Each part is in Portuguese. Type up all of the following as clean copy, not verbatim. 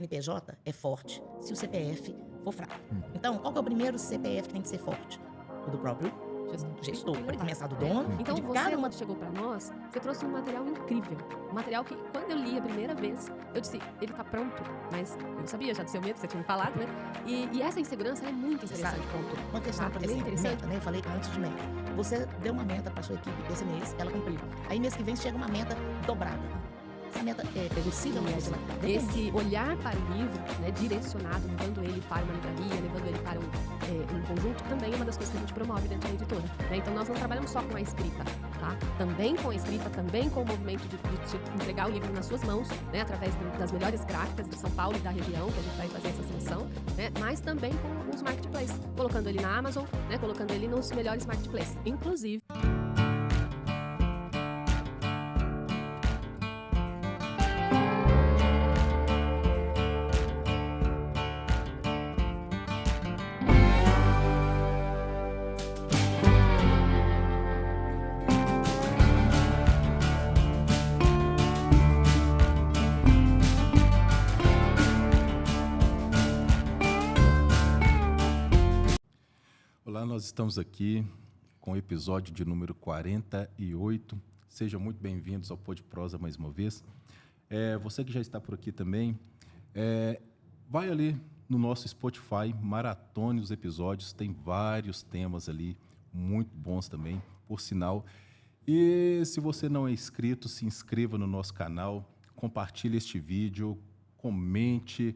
CNPJ é forte se o CPF for fraco. Então, qual que é o primeiro CPF que tem que ser forte? O do próprio gestor, para começar do dono. Então, de você, cada uma... quando chegou para nós, você trouxe um material incrível. Um material que, quando eu li a primeira vez, eu disse, ele tá pronto. Mas eu sabia já do seu medo, você tinha me falado, né? E essa insegurança é muito interessante. Ponto. Uma questão, por exemplo, meta, né? Eu falei antes de meta. Você deu uma meta para sua equipe esse mês, ela cumpriu. Aí, mês que vem, chega uma meta dobrada. Essa meta é possível mesmo? Esse olhar para o livro, né, direcionado, levando ele para uma livraria, levando ele para um conjunto, também é uma das coisas que a gente promove dentro da editora. Né? Então, nós não trabalhamos só com a escrita, tá? Também com a escrita, também com o movimento de te entregar o livro nas suas mãos, né, através das melhores gráficas de São Paulo e da região, que a gente vai fazer essa seleção, né, mas também com os marketplaces, colocando ele na Amazon, né, colocando ele nos melhores marketplaces, inclusive. Olá, nós estamos aqui com o episódio de número 48. Sejam muito bem-vindos ao Pod Prosa mais uma vez. Você que já está por aqui também, vai ali no nosso Spotify, maratone os episódios, tem vários temas ali, muito bons também, por sinal. E se você não é inscrito, se inscreva no nosso canal, compartilhe este vídeo, comente,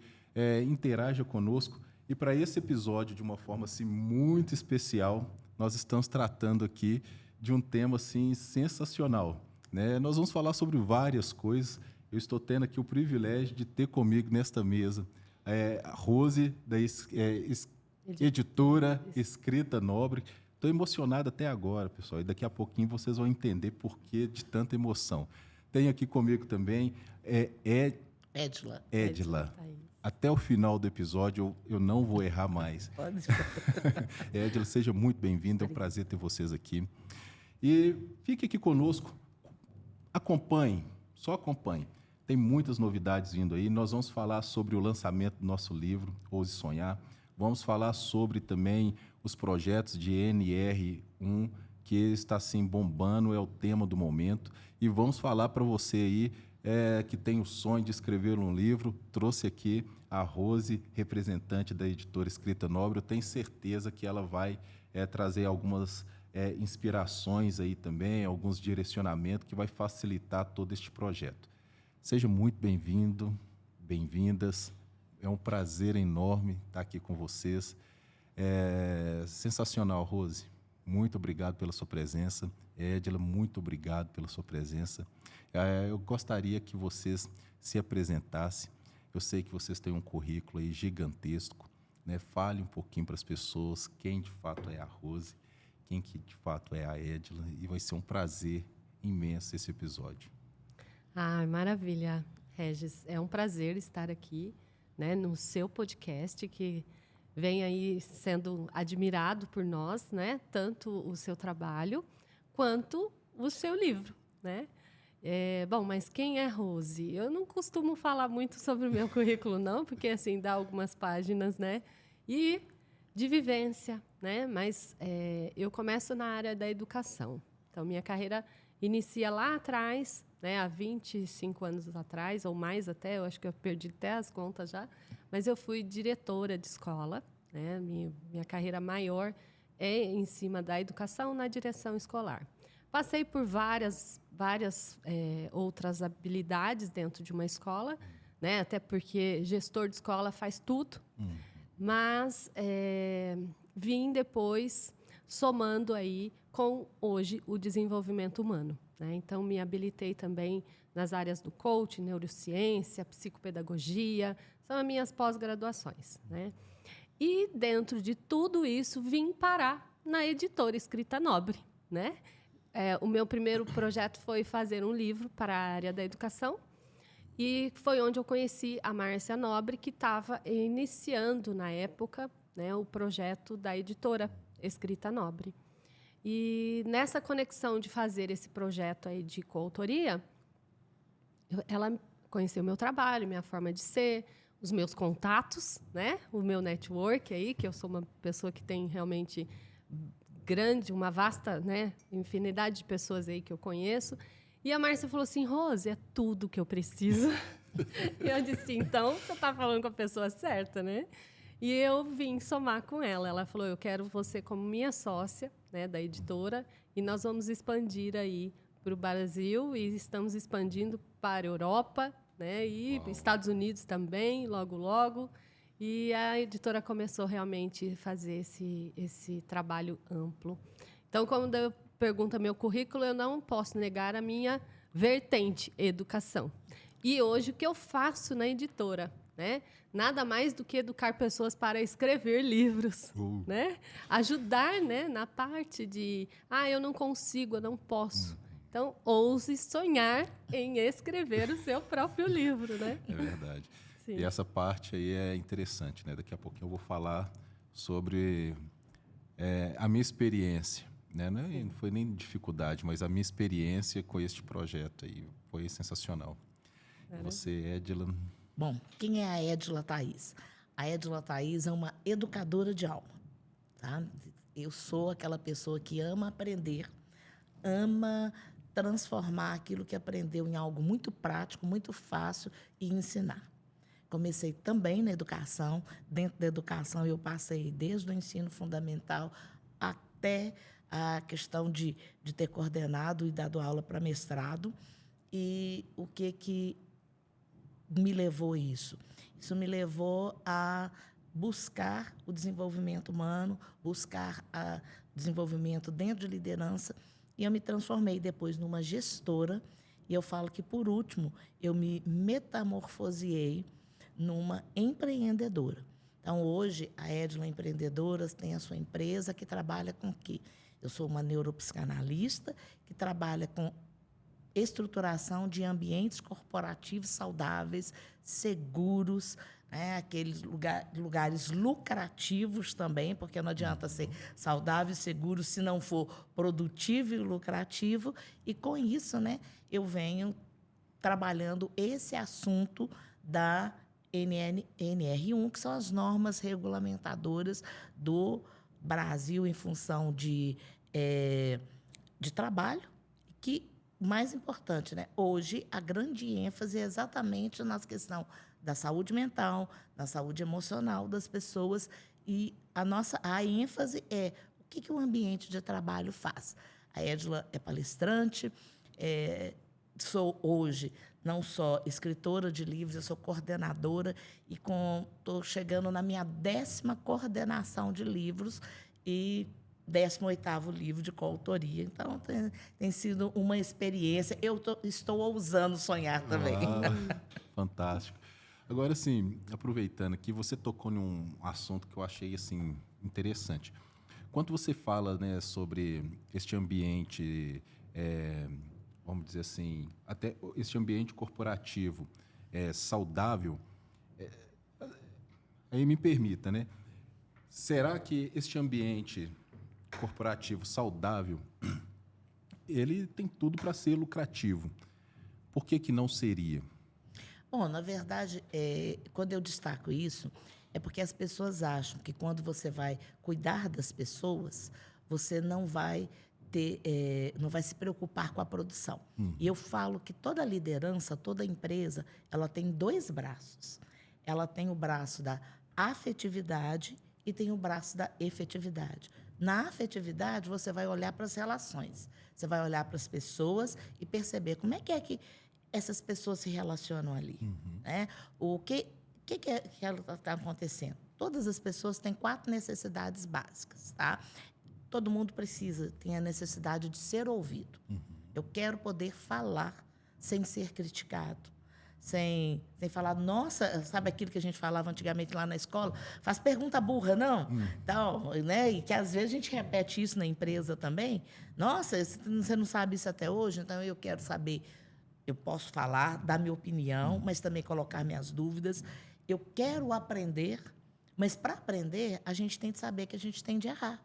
interaja conosco. E para esse episódio, de uma forma assim, muito especial, nós estamos tratando aqui de um tema assim, sensacional. Né? Nós vamos falar sobre várias coisas. Eu estou tendo aqui o privilégio de ter comigo nesta mesa a Rose, da editora Escrita Nobre. Estou emocionado até agora, pessoal, e daqui a pouquinho vocês vão entender por que de tanta emoção. Tenho aqui comigo também Edila. Até o final do episódio, eu não vou errar mais. Pode. Edila, seja muito bem-vinda, é um prazer ter vocês aqui. E fique aqui conosco, acompanhe, só acompanhe. Tem muitas novidades vindo aí, nós vamos falar sobre o lançamento do nosso livro, Ouse Sonhar, vamos falar sobre também os projetos de NR1, que está assim bombando, é o tema do momento, e vamos falar para você aí, que tem o sonho de escrever um livro, trouxe aqui a Rose, representante da editora Escrita Nobre. Eu tenho certeza que ela vai trazer algumas inspirações aí também, alguns direcionamentos que vai facilitar todo este projeto. Seja muito bem-vindo, bem-vindas. É um prazer enorme estar aqui com vocês. Sensacional, Rose. Muito obrigado pela sua presença. Edila, muito obrigado pela sua presença. Eu gostaria que vocês se apresentassem. Eu sei que vocês têm um currículo aí gigantesco, né? Fale um pouquinho para as pessoas quem de fato é a Rose, quem que de fato é a Edila, e vai ser um prazer imenso esse episódio. Maravilha, Regis. É um prazer estar aqui, né, no seu podcast, que vem aí sendo admirado por nós, né? Tanto o seu trabalho quanto o seu livro, né? Bom, mas quem é Rose? Eu não costumo falar muito sobre o meu currículo, não, porque assim dá algumas páginas, né? E de vivência, né? Mas eu começo na área da educação. Então, minha carreira inicia lá atrás, né? Há 25 anos atrás, ou mais até, eu acho que eu perdi até as contas já, mas eu fui diretora de escola, né? Minha carreira maior é em cima da educação na direção escolar. Passei por várias outras habilidades dentro de uma escola, né? Até porque gestor de escola faz tudo, mas vim depois somando aí com, hoje, o desenvolvimento humano. Né? Então, me habilitei também nas áreas do coaching, neurociência, psicopedagogia, são as minhas pós-graduações. Né? E, dentro de tudo isso, vim parar na editora Escrita Nobre. Né? O meu primeiro projeto foi fazer um livro para a área da educação, e foi onde eu conheci a Márcia Nobre, que estava iniciando, na época, né, o projeto da editora Escrita Nobre. E, nessa conexão de fazer esse projeto aí de coautoria, ela conheceu o meu trabalho, minha forma de ser, os meus contatos, né? O meu network aí, que eu sou uma pessoa que tem realmente uma vasta, né, infinidade de pessoas aí que eu conheço. E a Márcia falou assim, Rose, é tudo que eu preciso. E eu disse, então, você está falando com a pessoa certa, né? E eu vim somar com ela. Ela falou, eu quero você como minha sócia, né, da editora, e nós vamos expandir aí para o Brasil e estamos expandindo para a Europa, né, e Estados Unidos também, logo, logo. E a editora começou realmente a fazer esse trabalho amplo. Então, quando eu pergunto meu currículo, eu não posso negar a minha vertente educação. E hoje, o que eu faço na editora? Né? Nada mais do que educar pessoas para escrever livros. Né? Ajudar, né, na parte de, eu não consigo, eu não posso. Então, ouse sonhar em escrever o seu próprio livro. Né? É verdade. Sim. E essa parte aí é interessante, né? Daqui a pouquinho eu vou falar sobre a minha experiência, né? Não foi nem dificuldade, mas a minha experiência com este projeto aí foi sensacional. Você, Edila? Bom, quem é a Edila Thaís? A Edila Thaís é uma educadora de alma. Tá? Eu sou aquela pessoa que ama aprender, ama transformar aquilo que aprendeu em algo muito prático, muito fácil e ensinar. Comecei também na educação. Dentro da educação, eu passei desde o ensino fundamental até a questão de ter coordenado e dado aula para mestrado. E o que me levou a isso? Isso me levou a buscar o desenvolvimento humano, buscar o desenvolvimento dentro de liderança. E eu me transformei depois numa gestora. E eu falo que, por último, eu me metamorfoseei numa empreendedora. Então, hoje, a Edila Empreendedoras tem a sua empresa que trabalha com o quê? Eu sou uma neuropsicanalista que trabalha com estruturação de ambientes corporativos saudáveis, seguros, né? Aqueles lugares lucrativos também, porque não adianta ser saudável e seguro se não for produtivo e lucrativo. E, com isso, né, eu venho trabalhando esse assunto da NR1, que são as normas regulamentadoras do Brasil em função de trabalho, que, mais importante, né? Hoje, a grande ênfase é exatamente na questão da saúde mental, da saúde emocional das pessoas, e a ênfase é o que o ambiente de trabalho faz. A Edila é palestrante, sou hoje não só escritora de livros, eu sou coordenadora e estou chegando na minha 10ª coordenação de livros e 18º livro de coautoria. Então, tem sido uma experiência. Eu estou ousando sonhar também. Fantástico. Agora, assim, aproveitando aqui, você tocou num assunto que eu achei assim, interessante. Quando você fala, né, sobre este ambiente, vamos dizer assim, até este ambiente corporativo saudável, aí me permita, né? Será que este ambiente corporativo saudável, ele tem tudo para ser lucrativo? Por que não seria? Bom, na verdade, quando eu destaco isso, é porque as pessoas acham que quando você vai cuidar das pessoas, você não vai se preocupar com a produção. E eu falo que toda liderança, toda empresa, ela tem 2 braços. Ela tem o braço da afetividade e tem o braço da efetividade. Na afetividade, você vai olhar para as relações, você vai olhar para as pessoas e perceber como é que essas pessoas se relacionam ali. Né? O que está acontecendo? Todas as pessoas têm 4 necessidades básicas. Tá? Todo mundo tem a necessidade de ser ouvido. Eu quero poder falar sem ser criticado, sem falar, nossa, sabe aquilo que a gente falava antigamente lá na escola? Faz pergunta burra, não? Então, né? E que às vezes a gente repete isso na empresa também. Nossa, você não sabe isso até hoje? Então, eu quero saber. Eu posso falar, dar minha opinião, mas também colocar minhas dúvidas. Eu quero aprender, mas para aprender, a gente tem de saber que a gente tem de errar.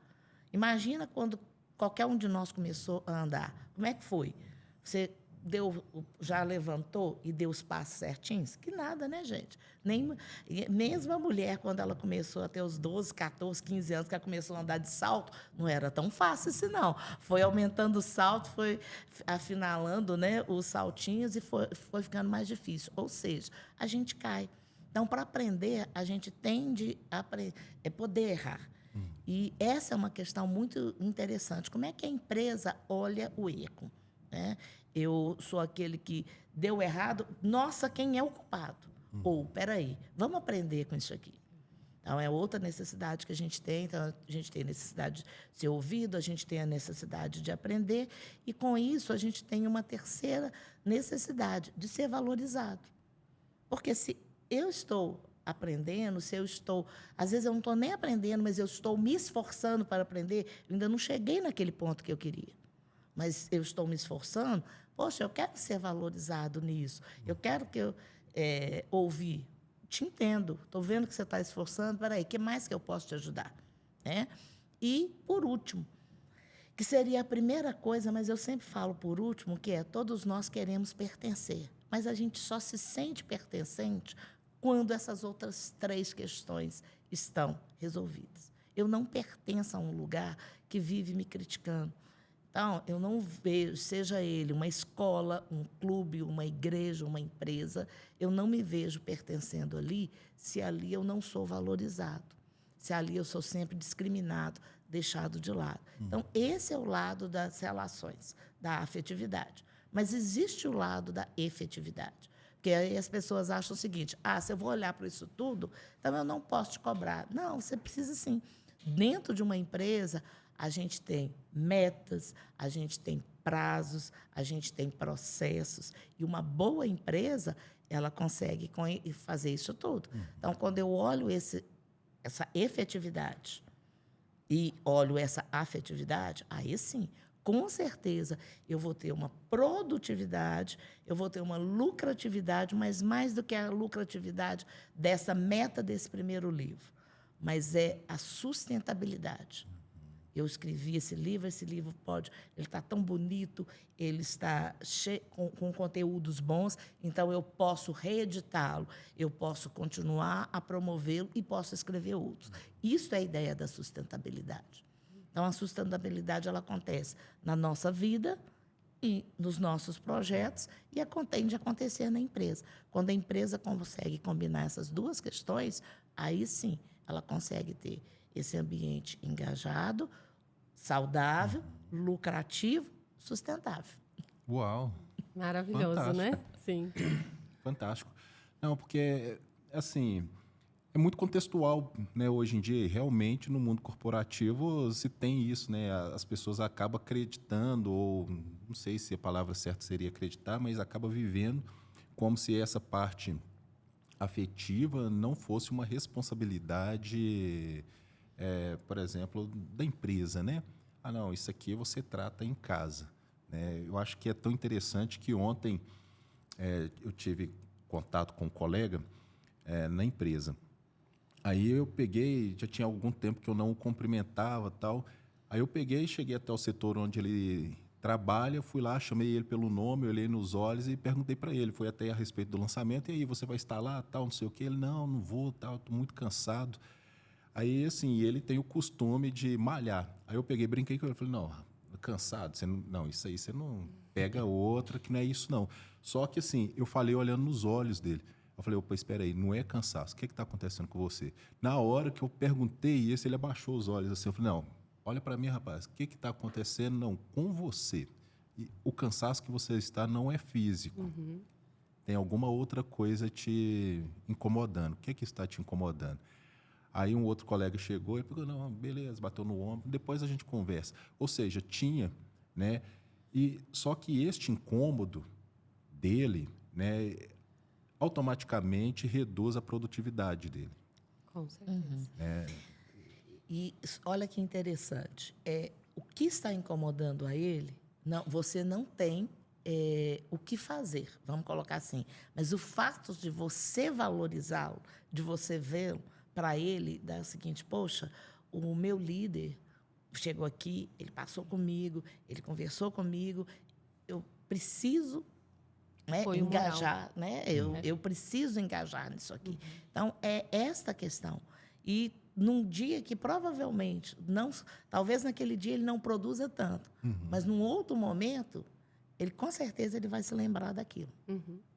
Imagina quando qualquer um de nós começou a andar. Como é que foi? Você já levantou e deu os passos certinhos? Que nada, né, gente? Mesmo a mulher, quando ela começou a ter os 12, 14, 15 anos, que ela começou a andar de salto, não era tão fácil assim, não. Foi aumentando o salto, foi afinalando, né, os saltinhos e foi ficando mais difícil. Ou seja, a gente cai. Então, para aprender, a gente tende a poder errar. E essa é uma questão muito interessante. Como é que a empresa olha o erro? Né? Eu sou aquele que deu errado. Nossa, quem é o culpado? Ou, peraí, vamos aprender com isso aqui. Então, é outra necessidade que a gente tem. Então, a gente tem a necessidade de ser ouvido, a gente tem a necessidade de aprender. E, com isso, a gente tem uma terceira necessidade, de ser valorizado. Porque se eu estou aprendendo, se eu estou... Às vezes, eu não estou nem aprendendo, mas eu estou me esforçando para aprender, eu ainda não cheguei naquele ponto que eu queria. Mas eu estou me esforçando, poxa, eu quero ser valorizado nisso. Eu quero que eu ouvir. Te entendo, estou vendo que você está esforçando, peraí, o que mais que eu posso te ajudar? Né? E, por último, que seria a primeira coisa, mas eu sempre falo por último, que é todos nós queremos pertencer, mas a gente só se sente pertencente quando essas outras 3 questões estão resolvidas. Eu não pertenço a um lugar que vive me criticando. Então, eu não vejo, seja ele uma escola, um clube, uma igreja, uma empresa, eu não me vejo pertencendo ali se ali eu não sou valorizado, se ali eu sou sempre discriminado, deixado de lado. Então, esse é o lado das relações, da afetividade. Mas existe o lado da efetividade. Porque aí as pessoas acham o seguinte, se eu vou olhar para isso tudo, então eu não posso te cobrar. Não, você precisa sim. Dentro de uma empresa, a gente tem metas, a gente tem prazos, a gente tem processos. E uma boa empresa, ela consegue fazer isso tudo. Então, quando eu olho essa efetividade e olho essa afetividade, aí sim, com certeza, eu vou ter uma produtividade, eu vou ter uma lucratividade, mas mais do que a lucratividade dessa meta desse primeiro livro, mas é a sustentabilidade. Eu escrevi esse livro ele está tão bonito, ele está cheio, com conteúdos bons, então eu posso reeditá-lo, eu posso continuar a promovê-lo e posso escrever outros. Isso é a ideia da sustentabilidade. Então, a sustentabilidade ela acontece na nossa vida e nos nossos projetos e tende a acontecer na empresa. Quando a empresa consegue combinar essas 2 questões, aí sim ela consegue ter esse ambiente engajado, saudável, lucrativo, sustentável. Uau! Maravilhoso, Fantástico. né? Sim. Fantástico. Não, porque, assim, é muito contextual, né? Hoje em dia, realmente, no mundo corporativo, se tem isso, né? As pessoas acabam acreditando, ou não sei se a palavra certa seria acreditar, mas acabam vivendo como se essa parte afetiva não fosse uma responsabilidade, por exemplo, da empresa, né? Não, isso aqui você trata em casa, né? Eu acho que é tão interessante que ontem eu tive contato com um colega na empresa. Aí eu peguei, já tinha algum tempo que eu não o cumprimentava, tal. Aí eu peguei, cheguei até o setor onde ele trabalha, fui lá, chamei ele pelo nome, olhei nos olhos e perguntei para ele, foi até a respeito do lançamento, e aí, você vai estar lá, tal, não sei o quê? Ele, não vou, tal, estou muito cansado. Aí, assim, ele tem o costume de malhar. Aí eu peguei, brinquei com ele, falei, não, cansado, você não, isso aí você não pega outra, que não é isso, não. Só que, assim, eu falei olhando nos olhos dele. Eu falei, opa, espera aí, não é cansaço, o que está acontecendo com você? Na hora que eu perguntei isso, ele abaixou os olhos assim, eu falei, não, olha para mim, rapaz, o que está acontecendo? Não, com você. E o cansaço que você está não é físico. Tem alguma outra coisa te incomodando. O que está te incomodando? Aí um outro colega chegou e falou, não, beleza, bateu no ombro, depois a gente conversa. Ou seja, tinha, né? E só que este incômodo dele, né, automaticamente reduz a produtividade dele. Com certeza. E olha que interessante, o que está incomodando a ele, você não tem o que fazer, vamos colocar assim. Mas o fato de você valorizá-lo, de você vê-lo, para ele, dá o seguinte, poxa, o meu líder chegou aqui, ele passou comigo, ele conversou comigo, preciso, né, Foi o engajar, né? Eu preciso engajar nisso aqui. Então, é esta questão. E num dia que provavelmente, não, talvez naquele dia ele não produza tanto, mas num outro momento, ele com certeza ele vai se lembrar daquilo,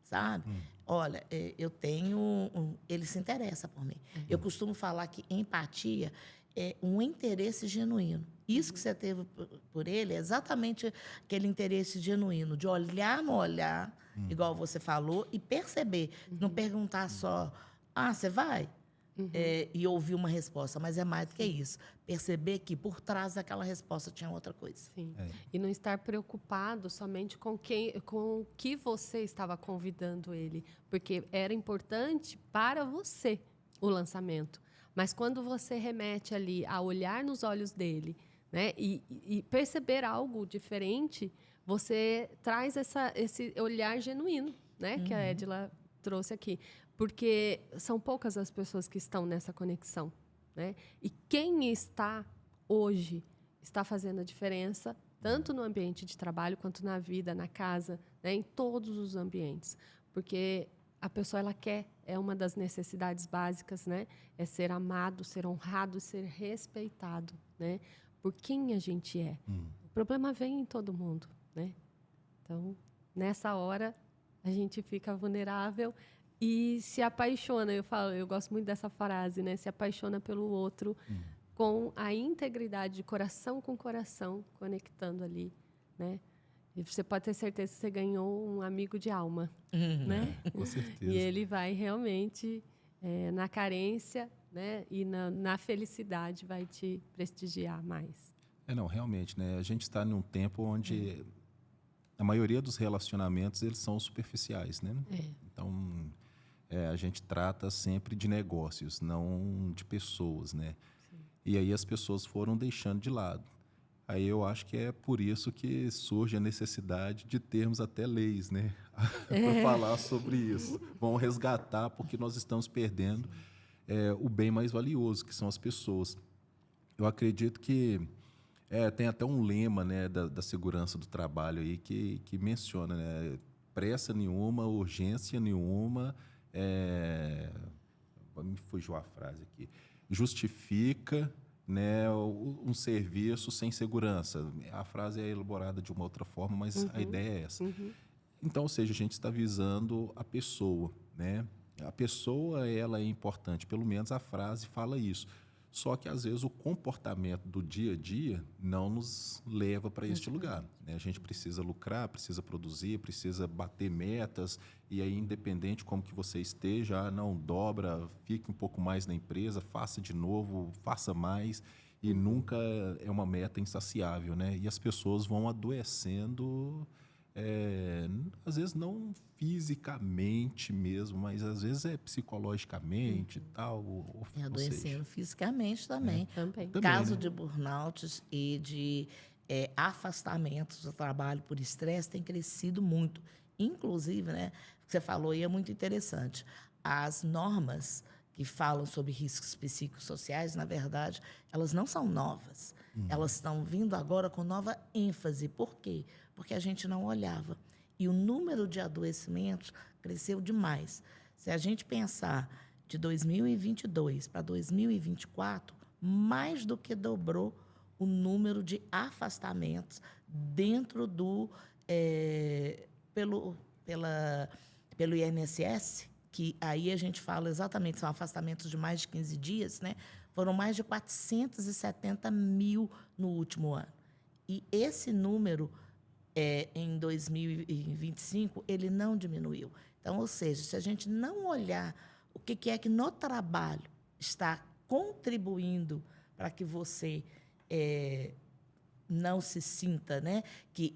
sabe? Olha, eu tenho... ele se interessa por mim. Eu costumo falar que empatia é um interesse genuíno. Isso que você teve por ele é exatamente aquele interesse genuíno, de olhar no olhar, igual você falou, e perceber. Não perguntar só, você vai? E ouvir uma resposta, mas é mais do que isso. Perceber que por trás daquela resposta tinha outra coisa. Sim. E não estar preocupado somente com o que você estava convidando ele, porque era importante para você o lançamento. Mas quando você remete ali a olhar nos olhos dele, né, e perceber algo diferente, você traz esse olhar genuíno, né, que a Edila trouxe aqui. Porque são poucas as pessoas que estão nessa conexão, né? E quem está hoje está fazendo a diferença, tanto no ambiente de trabalho quanto na vida, na casa, né? Em todos os ambientes. Porque a pessoa, ela quer, é uma das necessidades básicas, né? É ser amado, ser honrado, ser respeitado, né? Por quem a gente é. O problema vem em todo mundo, né? Então, nessa hora, a gente fica vulnerável e se apaixona. Eu gosto muito dessa frase, né? Se apaixona pelo outro com a integridade de coração com coração, conectando ali, né? E você pode ter certeza que você ganhou um amigo de alma, né? Com certeza. E ele vai realmente, na carência, né? E na felicidade, vai te prestigiar mais. Não, realmente, né? A gente está num tempo onde a maioria dos relacionamentos, eles são superficiais, né? Então, a gente trata sempre de negócios, não de pessoas, né? E aí as pessoas foram deixando de lado. Aí eu acho que é por isso que surge a necessidade de termos até leis, né? Para falar sobre isso. Vamos resgatar, porque nós estamos perdendo o bem mais valioso, que são as pessoas. Eu acredito que tem até um lema, né, da segurança do trabalho aí que menciona, né? Pressa nenhuma, urgência nenhuma, me fugiu a frase aqui, justifica, né, um serviço sem segurança. A frase é elaborada de uma outra forma, mas a ideia é essa. Então, ou seja, a gente está visando a pessoa, né? A pessoa, ela é importante, pelo menos a frase fala isso. Só que, às vezes, o comportamento do dia a dia não nos leva para este lugar, né? A gente precisa lucrar, precisa produzir, precisa bater metas, e aí, independente como que você esteja, não dobra, fique um pouco mais na empresa, faça de novo, faça mais, e nunca é uma meta insaciável, né? E as pessoas vão adoecendo, às vezes não fisicamente mesmo, mas às vezes é psicologicamente e tal. Ou Adoecendo fisicamente também. Também. Caso de burnouts e de afastamentos do trabalho por estresse tem crescido muito. Inclusive, né, o que você falou aí é muito interessante. As normas que falam sobre riscos psicossociais, na verdade, elas não são novas. Elas estão vindo agora com nova ênfase. Por quê? Porque a gente não olhava. E o número de adoecimentos cresceu demais. Se a gente pensar de 2022 para 2024, mais do que dobrou o número de afastamentos dentro do pelo INSS, que aí a gente fala exatamente, são afastamentos de mais de 15 dias, né? Foram mais de 470 mil no último ano. E esse número, em 2025, ele não diminuiu. Então, ou seja, se a gente não olhar o que é que no trabalho está contribuindo para que você não se sinta, né, que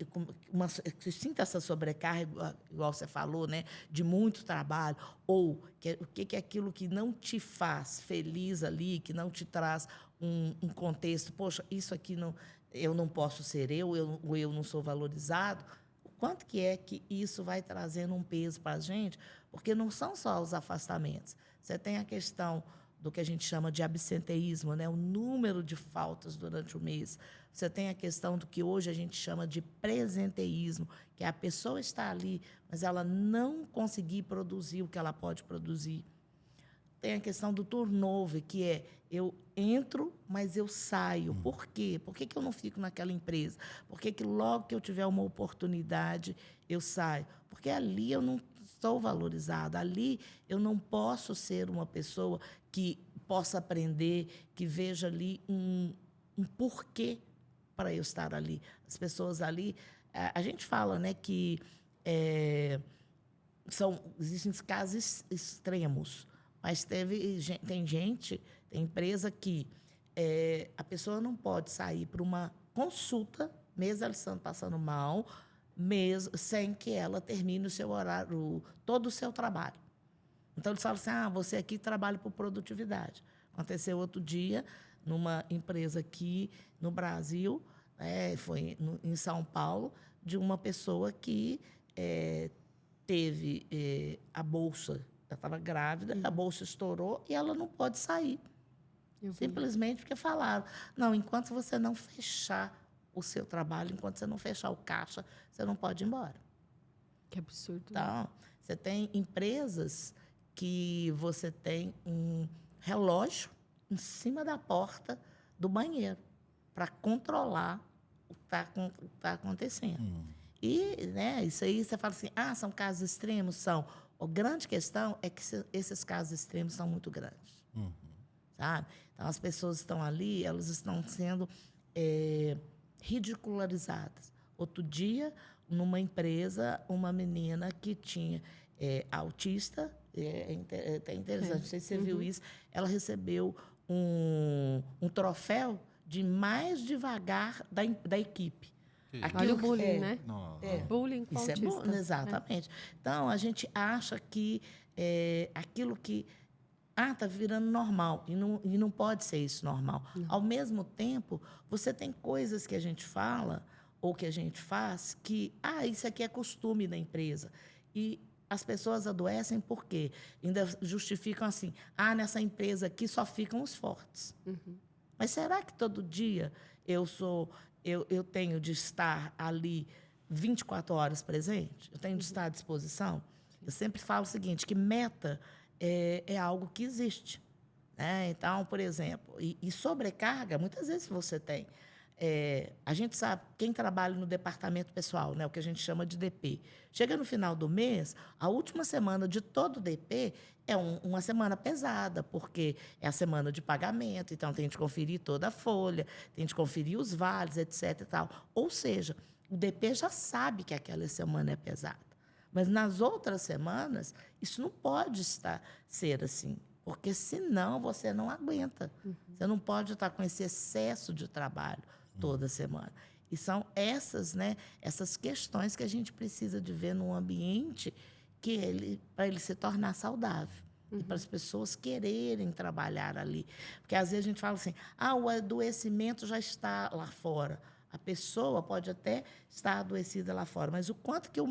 sinta essa sobrecarga, igual você falou, né, de muito trabalho, ou o que é aquilo que não te faz feliz ali, que não te traz um contexto, poxa, isso aqui não, eu não posso ser eu não sou valorizado. O quanto que isso vai trazendo um peso para a gente? Porque não são só os afastamentos. Você tem a questão do que a gente chama de absenteísmo, né? O número de faltas durante o mês. Você tem a questão do que hoje a gente chama de presenteísmo, que é a pessoa está ali, mas ela não conseguir produzir o que ela pode produzir. Tem a questão do turnover, que é eu entro, mas eu saio. Por quê? Por que eu não fico naquela empresa? Por que logo que eu tiver uma oportunidade, eu saio? Porque ali eu não sou valorizada. Ali eu não posso ser uma pessoa que possa aprender, que veja ali um porquê para eu estar ali. As pessoas ali... A gente fala, né, que existem casos extremos, mas tem empresa que a pessoa não pode sair para uma consulta, mesmo ela estando passando mal, mesmo sem que ela termine o seu horário, todo o seu trabalho. Então, eles falam assim, você aqui trabalha por produtividade. Aconteceu outro dia, numa empresa aqui no Brasil, foi em São Paulo, de uma pessoa que teve a bolsa, ela estava grávida, a bolsa estourou e ela não pode sair. Simplesmente porque falaram, não, enquanto você não fechar o seu trabalho, enquanto você não fechar o caixa, você não pode ir embora. Que absurdo. Então, você tem empresas que você tem um relógio em cima da porta do banheiro para controlar o que está acontecendo. E, né, isso aí você fala assim, são casos extremos? São. A grande questão é que esses casos extremos são muito grandes. Sabe? Então, as pessoas estão ali, elas estão sendo ridicularizadas. Outro dia, numa empresa, uma menina que tinha autista, é interessante, não sei se você viu isso, ela recebeu um troféu de mais devagar da equipe. Olha o bullying, né? Bullying com isso autista. É bom, exatamente. Então, a gente acha que aquilo que está virando normal, e não pode ser isso normal. Não. Ao mesmo tempo, você tem coisas que a gente fala ou que a gente faz que, isso aqui é costume da empresa. E as pessoas adoecem porque ainda justificam assim, nessa empresa aqui só ficam os fortes. Mas será que todo dia eu tenho de estar ali 24 horas presente? Eu tenho de estar à disposição? Eu sempre falo o seguinte, que meta é algo que existe. Né? Então, por exemplo, e sobrecarga, muitas vezes você tem. A gente sabe, quem trabalha no departamento pessoal, né, o que a gente chama de DP, chega no final do mês, a última semana de todo o DP é uma semana pesada, porque é a semana de pagamento, então tem de conferir toda a folha, tem de conferir os vales, etc. E tal. Ou seja, o DP já sabe que aquela semana é pesada. Mas nas outras semanas, isso não pode ser assim, porque senão você não aguenta. Você não pode estar com esse excesso de trabalho toda semana. E são essas questões que a gente precisa de ver num ambiente para ele se tornar saudável. E para as pessoas quererem trabalhar ali. Porque, às vezes, a gente fala assim, o adoecimento já está lá fora. A pessoa pode até estar adoecida lá fora, mas o quanto que o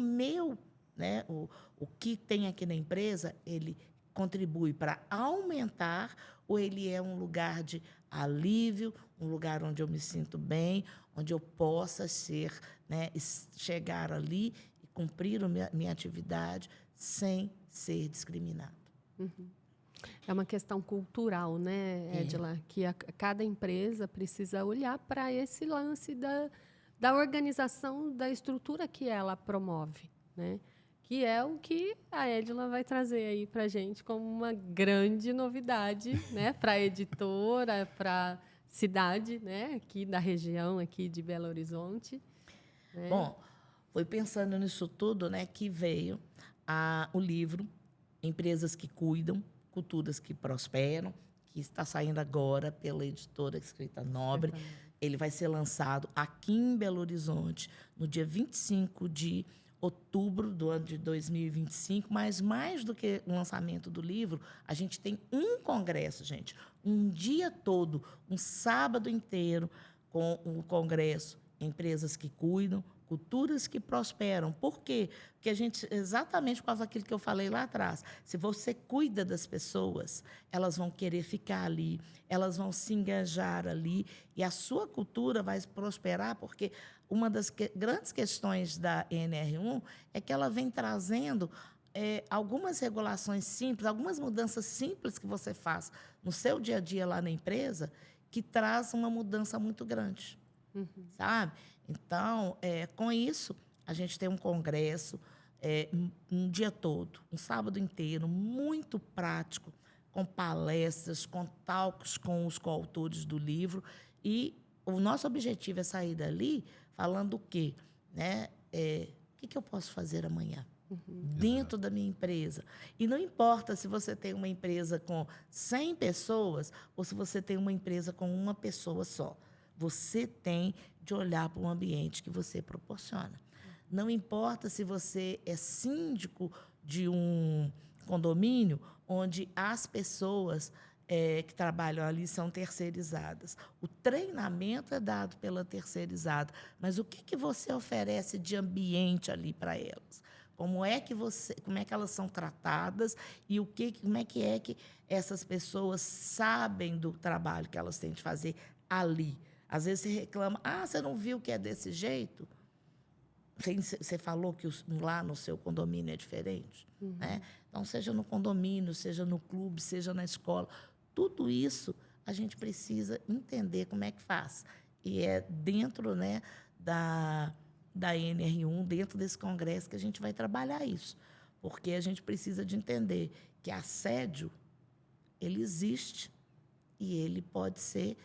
que tem aqui na empresa, ele contribui para aumentar ou ele é um lugar de alívio, um lugar onde eu me sinto bem, onde eu possa chegar ali e cumprir a minha atividade sem ser discriminado. É uma questão cultural, né, Edila? Que cada empresa precisa olhar para esse lance da organização, da estrutura que ela promove, né? Que é o que a Edila vai trazer aí para a gente como uma grande novidade, né, para a editora, para a cidade, né, aqui da região aqui de Belo Horizonte. Né? Bom, foi pensando nisso tudo, né, que veio o livro Empresas que Cuidam, Culturas que Prosperam, que está saindo agora pela editora Escrita Nobre. Ele vai ser lançado aqui em Belo Horizonte no dia 25 de outubro do ano de 2025, mas mais do que o lançamento do livro, a gente tem um congresso, gente, um dia todo, um sábado inteiro com o congresso Empresas que Cuidam, culturas que prosperam. Por quê? Porque a gente, exatamente por causa daquilo que eu falei lá atrás, se você cuida das pessoas, elas vão querer ficar ali, elas vão se engajar ali, e a sua cultura vai prosperar, porque uma das grandes questões da NR1 é que ela vem trazendo algumas regulações simples, algumas mudanças simples que você faz no seu dia a dia lá na empresa, que traz uma mudança muito grande, sabe? Então, com isso, a gente tem um congresso um dia todo, um sábado inteiro, muito prático, com palestras, com talks com os coautores do livro. E o nosso objetivo é sair dali falando o quê? Né? O que eu posso fazer amanhã? Dentro da minha empresa. E não importa se você tem uma empresa com 100 pessoas ou se você tem uma empresa com uma pessoa só. Você tem de olhar para o ambiente que você proporciona. Não importa se você é síndico de um condomínio onde as pessoas que trabalham ali são terceirizadas. O treinamento é dado pela terceirizada, mas o que você oferece de ambiente ali para elas? Como é que elas são tratadas e como é que essas pessoas sabem do trabalho que elas têm de fazer ali? Às vezes você reclama, você não viu que é desse jeito? Você falou que lá no seu condomínio é diferente. Né? Então, seja no condomínio, seja no clube, seja na escola, tudo isso a gente precisa entender como é que faz. E é dentro, né, da NR1, dentro desse congresso, que a gente vai trabalhar isso. Porque a gente precisa de entender que assédio, ele existe e ele pode ser,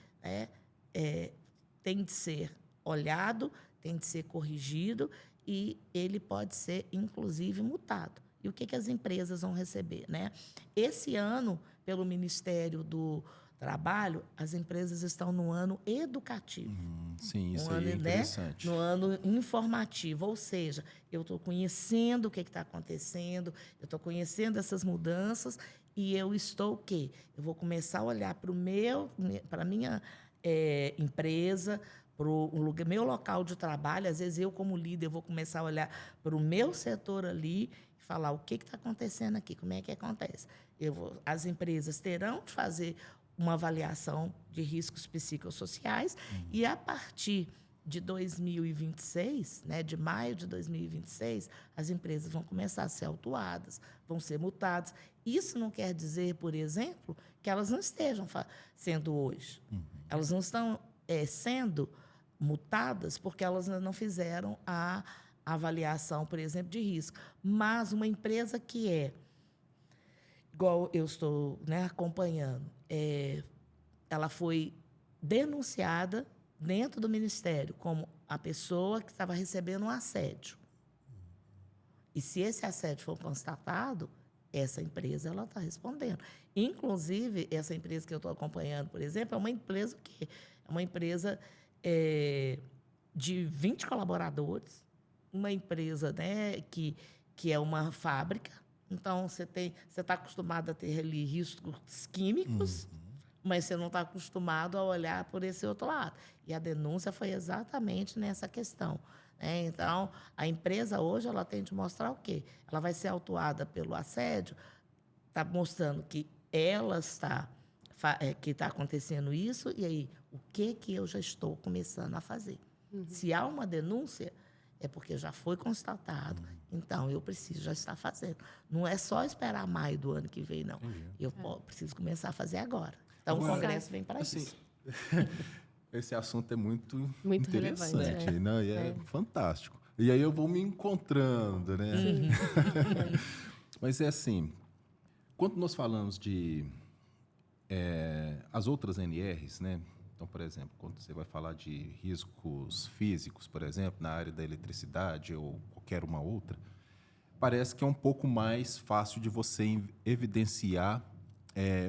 tem de ser olhado, tem de ser corrigido e ele pode ser, inclusive, multado. E o que as empresas vão receber? Né? Esse ano, pelo Ministério do Trabalho, as empresas estão no ano educativo. Sim, isso aí é interessante. No ano informativo, ou seja, eu estou conhecendo o que está acontecendo, eu estou conhecendo essas mudanças e eu estou o quê? Eu vou começar a olhar para a minha empresa, para o meu local de trabalho. Às vezes, eu, como líder, vou começar a olhar para o meu setor ali e falar o que está acontecendo aqui, como é que acontece. As empresas terão de fazer uma avaliação de riscos psicossociais e, a partir de 2026, né, de maio de 2026, as empresas vão começar a ser autuadas, vão ser multadas. Isso não quer dizer, por exemplo, que elas não estejam sendo hoje. Elas não estão sendo multadas porque elas não fizeram a avaliação, por exemplo, de risco. Mas uma empresa que igual eu estou, né, acompanhando, ela foi denunciada dentro do Ministério como a pessoa que estava recebendo um assédio. E se esse assédio for constatado, essa empresa ela está respondendo. Inclusive, essa empresa que eu estou acompanhando, por exemplo, é uma empresa de 20 colaboradores, uma empresa, né, que é uma fábrica. Então, você está acostumado a ter ali riscos químicos, mas você não está acostumado a olhar por esse outro lado. E a denúncia foi exatamente nessa questão. Né? Então, a empresa hoje ela tem de mostrar o quê? Ela vai ser autuada pelo assédio, está mostrando que ela que está acontecendo isso, e aí, o que eu já estou começando a fazer? Se há uma denúncia, é porque já foi constatado, então eu preciso já estar fazendo. Não é só esperar maio do ano que vem, não. Eu preciso começar a fazer agora. Então, o Congresso vem para isso. Esse assunto é muito interessante. Relevante, né? E é fantástico. E aí eu vou me encontrando, né? Mas é assim, quando nós falamos de as outras NRs, né? Então, por exemplo, quando você vai falar de riscos físicos, por exemplo, na área da eletricidade ou qualquer uma outra, parece que é um pouco mais fácil de você evidenciar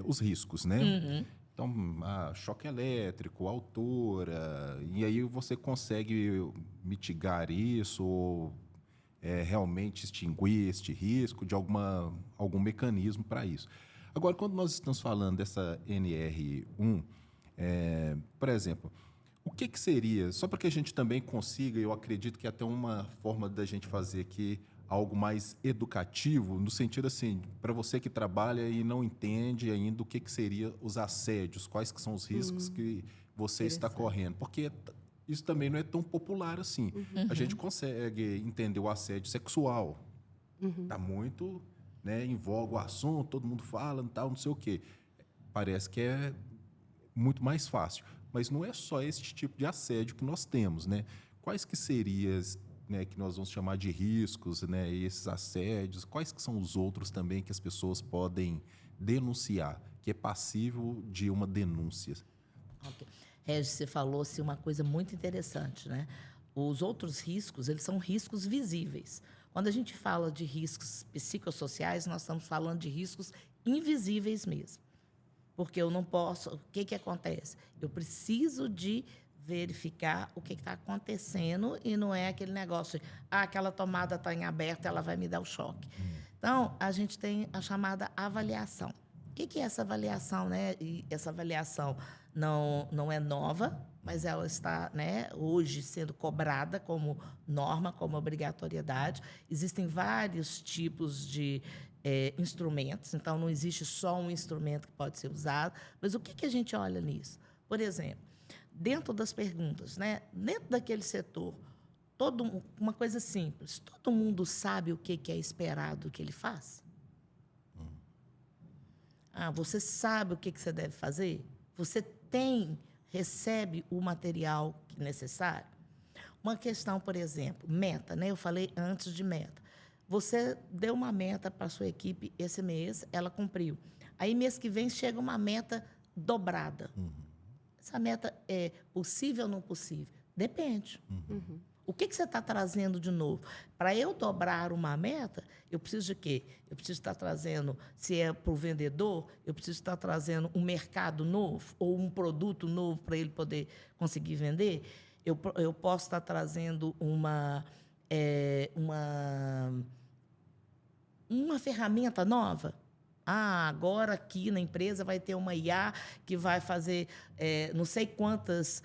os riscos, né? Então, choque elétrico, altura, e aí você consegue mitigar isso ou realmente extinguir este risco de algum mecanismo para isso. Agora, quando nós estamos falando dessa NR1, por exemplo, O que que seria, só para que a gente também consiga, eu acredito que é até uma forma da gente fazer aqui algo mais educativo, no sentido assim, para você que trabalha e não entende ainda o que seria os assédios, quais que são os riscos que você está correndo, porque isso também não é tão popular assim. A gente consegue entender o assédio sexual, está muito, né, em voga o assunto, todo mundo fala, tal, não sei o quê. Parece que é muito mais fácil. Mas não é só esse tipo de assédio que nós temos, né? Quais que seriam, né, que nós vamos chamar de riscos, né, esses assédios? Quais que são os outros também que as pessoas podem denunciar, que é passível de uma denúncia? Ok. Regis, você falou-se uma coisa muito interessante, né? Os outros riscos, eles são riscos visíveis. Quando a gente fala de riscos psicossociais, nós estamos falando de riscos invisíveis mesmo. Porque eu não posso... O que acontece? Eu preciso de verificar o que está acontecendo e não é aquele negócio de, aquela tomada está em aberto, ela vai me dar o choque. Então, a gente tem a chamada avaliação. O que é essa avaliação, né? E essa avaliação não é nova, mas ela está, né, hoje sendo cobrada como norma, como obrigatoriedade. Existem vários tipos de instrumentos, então não existe só um instrumento que pode ser usado. Mas o que a gente olha nisso? Por exemplo, dentro das perguntas, né, dentro daquele setor, uma coisa simples, todo mundo sabe o que é esperado que ele faça? Você sabe o que você deve fazer? Você recebe o material necessário? Uma questão, por exemplo, meta, né? Eu falei antes de meta. Você deu uma meta para a sua equipe esse mês, ela cumpriu. Aí, mês que vem, chega uma meta dobrada. Essa meta é possível ou não possível? Depende. O que você está trazendo de novo? Para eu dobrar uma meta, eu preciso de quê? Eu preciso estar trazendo, se é para o vendedor, eu preciso estar trazendo um mercado novo ou um produto novo para ele poder conseguir vender. Eu posso estar trazendo uma ferramenta nova. Agora aqui na empresa vai ter uma IA que vai fazer não sei quantas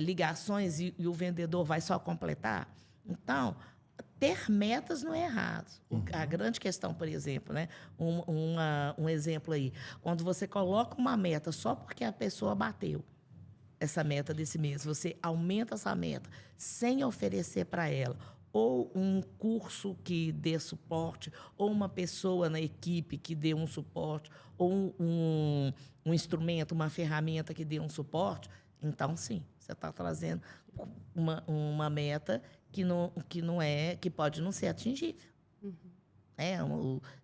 ligações e o vendedor vai só completar. Então, ter metas não é errado. A grande questão, por exemplo, né? Um exemplo aí, quando você coloca uma meta só porque a pessoa bateu essa meta desse mês, você aumenta essa meta sem oferecer para ela ou um curso que dê suporte, ou uma pessoa na equipe que dê um suporte, ou um instrumento, uma ferramenta que dê um suporte, então, sim, você está trazendo uma meta que pode não ser atingível.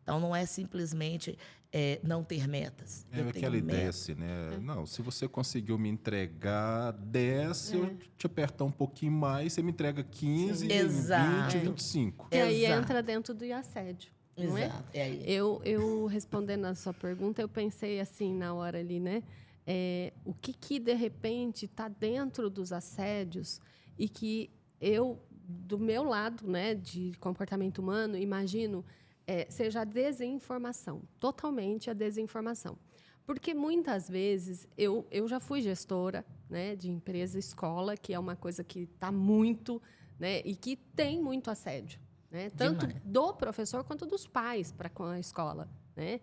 Então, não é simplesmente não ter metas. É aquela ideia assim, né? Não, se você conseguiu me entregar 10, se eu te apertar um pouquinho mais, você me entrega 15, 20, 25. E aí entra dentro do assédio, não é? Exato. Eu respondendo a sua pergunta, eu pensei assim na hora ali, né? O que de repente está dentro dos assédios e que eu, do meu lado, né, de comportamento humano, imagino seja a desinformação, totalmente a desinformação. Porque muitas vezes eu já fui gestora, né, de empresa escola, que é uma coisa que está muito, né, e que tem muito assédio, né, tanto do professor quanto dos pais para com a escola, né?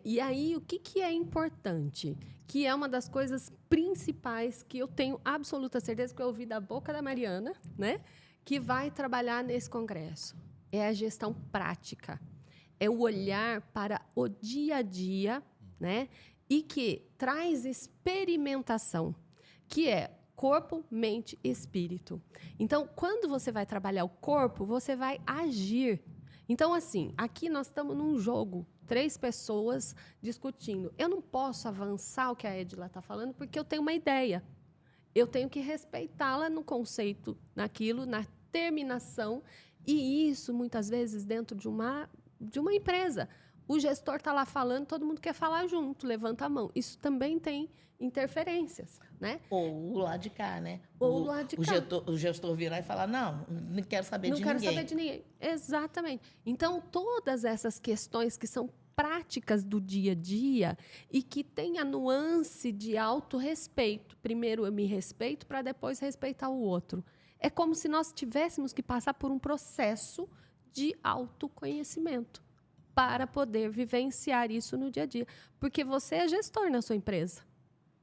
E aí, o que é importante? Que é uma das coisas principais que eu tenho absoluta certeza que eu ouvi da boca da Mariana, né? Que vai trabalhar nesse congresso. É a gestão prática. É o olhar para o dia a dia, né? E que traz experimentação, que é corpo, mente e espírito. Então, quando você vai trabalhar o corpo, você vai agir. Então, assim, aqui nós estamos num jogo, 3 pessoas discutindo. Eu não posso avançar o que a Edila está falando porque eu tenho uma ideia. Eu tenho que respeitá-la no conceito, naquilo, na terminação. E isso, muitas vezes, dentro de uma empresa. O gestor está lá falando, todo mundo quer falar junto, levanta a mão. Isso também tem interferências, né? Ou o lado de cá, né? Ou o lado de cá. O gestor virar e falar, não quero saber de ninguém. Não quero saber de ninguém. Exatamente. Então, todas essas questões que são práticas do dia a dia e que tenha nuance de autorrespeito. Primeiro eu me respeito para depois respeitar o outro. É como se nós tivéssemos que passar por um processo de autoconhecimento para poder vivenciar isso no dia a dia. Porque você é gestor na sua empresa.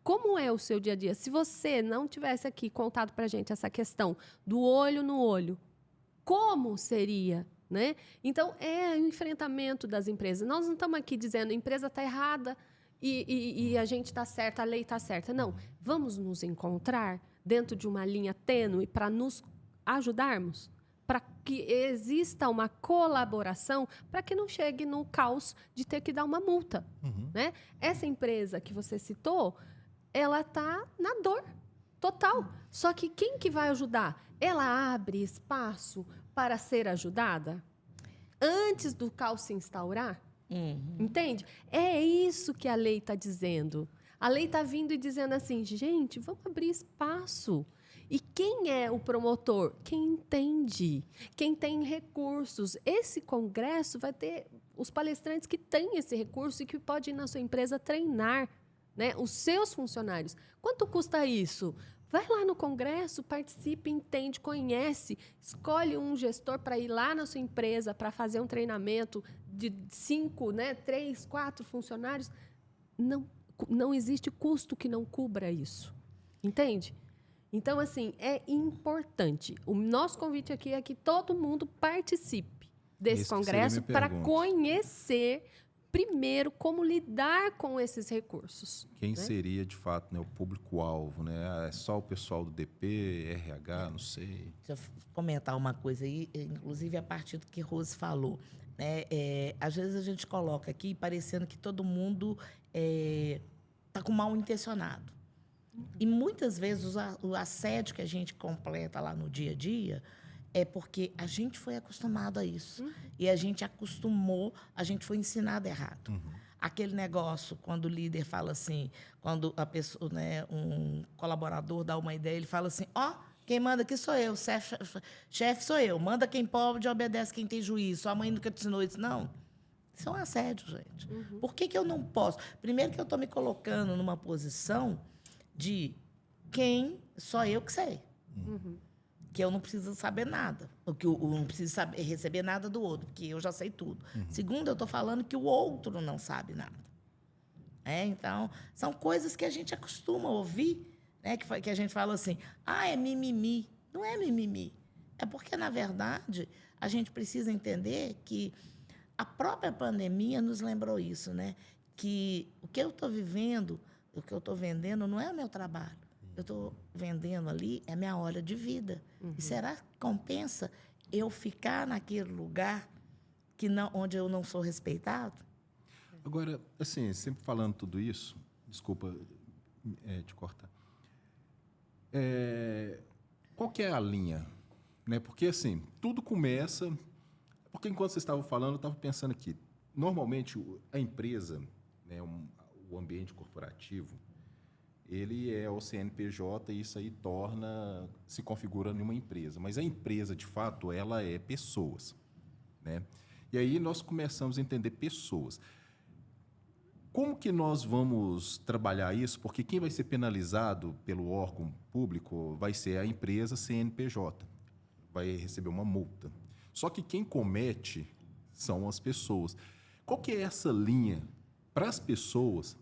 Como é o seu dia a dia? Se você não tivesse aqui contado para a gente essa questão do olho no olho, como seria? Né? Então, é o enfrentamento das empresas. Nós não estamos aqui dizendo a empresa está errada e a gente está certa, a lei está certa. Não, vamos nos encontrar dentro de uma linha tênue para nos ajudarmos, para que exista uma colaboração, para que não chegue no caos de ter que dar uma multa. Né? Essa empresa que você citou, ela está na dor total. Só que quem que vai ajudar? Ela abre espaço para ser ajudada antes do caos se instaurar? Entende? É isso que a lei está dizendo. A lei está vindo e dizendo assim, gente, vamos abrir espaço. E quem é o promotor? Quem entende, quem tem recursos. Esse congresso vai ter os palestrantes que têm esse recurso e que podem ir na sua empresa treinar, né, os seus funcionários. Quanto custa isso? Vai lá no congresso, participe, entende, conhece, escolhe um gestor para ir lá na sua empresa para fazer um treinamento de 5, 3, 4 funcionários. Não existe custo que não cubra isso. Entende? Então, assim, é importante. O nosso convite aqui é que todo mundo participe desse congresso para conhecer primeiro como lidar com esses recursos. Quem seria, de fato, o público-alvo? Né? É só o pessoal do DP, RH, não sei. Deixa eu comentar uma coisa aí, inclusive a partir do que Rose falou. Né? Às vezes a gente coloca aqui parecendo que todo mundo está com mal intencionado. E muitas vezes o assédio que a gente completa lá no dia a dia é porque a gente foi acostumado a isso. E a gente acostumou, a gente foi ensinado errado. Aquele negócio, quando o líder fala assim, quando a pessoa, um colaborador dá uma ideia, ele fala assim, quem manda aqui sou eu, chefe sou eu, manda quem pode, obedece quem tem juízo, sua mãe nunca te ensinou isso. Não, isso é um assédio, gente. Por que eu não posso? Primeiro que eu estou me colocando numa posição de quem só eu que sei. Que eu não preciso saber nada. Que eu não preciso receber nada do outro, porque eu já sei tudo. Segundo, eu estou falando que o outro não sabe nada. Então, são coisas que a gente acostuma a ouvir, né? Que a gente fala assim, é mimimi. Não é mimimi. É porque, na verdade, a gente precisa entender que a própria pandemia nos lembrou isso, né? Que o que eu estou vivendo, o que eu estou vendendo, não é o meu trabalho. Eu estou vendendo ali, é minha hora de vida. E será que compensa eu ficar naquele lugar onde eu não sou respeitado? Agora, assim, sempre falando tudo isso, desculpa te cortar. Qual que é a linha? Né? Porque, assim, tudo começa... Porque enquanto vocês estavam falando, eu estava pensando aqui. Normalmente, a empresa, né, o ambiente corporativo, ele é o CNPJ e isso aí se configura em uma empresa. Mas a empresa, de fato, ela é pessoas. Né? E aí nós começamos a entender pessoas. Como que nós vamos trabalhar isso? Porque quem vai ser penalizado pelo órgão público vai ser a empresa CNPJ. Vai receber uma multa. Só que quem comete são as pessoas. Qual que é essa linha para as pessoas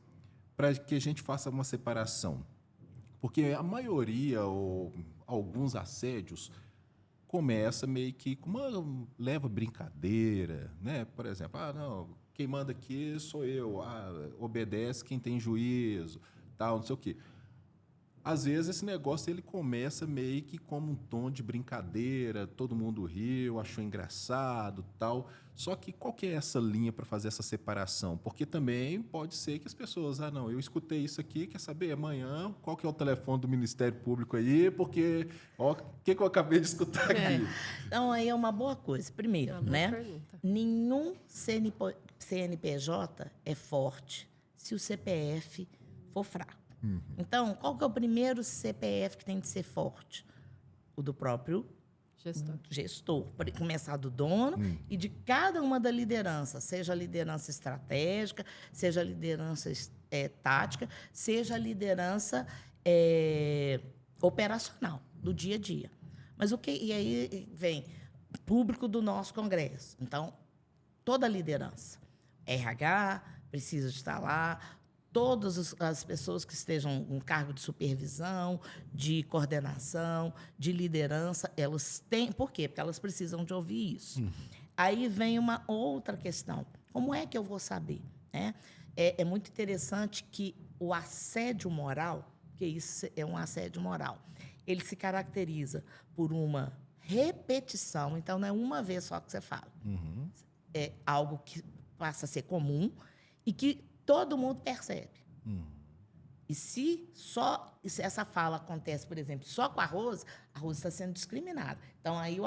para que a gente faça uma separação? Porque a maioria, ou alguns assédios, começa meio que com uma leva brincadeira, né? Por exemplo, não, quem manda aqui sou eu, obedece quem tem juízo, tal, não sei o quê. Às vezes esse negócio ele começa meio que como um tom de brincadeira, todo mundo riu, achou engraçado, tal. Só que qual que é essa linha para fazer essa separação? Porque também pode ser que as pessoas, não, eu escutei isso aqui, quer saber amanhã qual que é o telefone do Ministério Público aí, porque o que eu acabei de escutar aqui. Então aí é uma boa coisa. Primeiro, nenhum CNPJ é forte se o CPF for fraco. Então, qual que é o primeiro CPF que tem de ser forte? O do próprio Gestor. Começar do dono e de cada uma da liderança, seja a liderança estratégica, seja a liderança tática, seja a liderança operacional, do dia a dia. Mas e aí vem público do nosso congresso. Então, toda a liderança, RH precisa estar lá, todas as pessoas que estejam em cargo de supervisão, de coordenação, de liderança, elas têm... Por quê? Porque elas precisam de ouvir isso. Aí vem uma outra questão. Como é que eu vou saber? Né? É muito interessante que o assédio moral, que isso é um assédio moral, ele se caracteriza por uma repetição. Então, não é uma vez só que você fala. É algo que passa a ser comum e que todo mundo percebe. E se essa fala acontece, por exemplo, só com a Rose está sendo discriminada. Então, aí o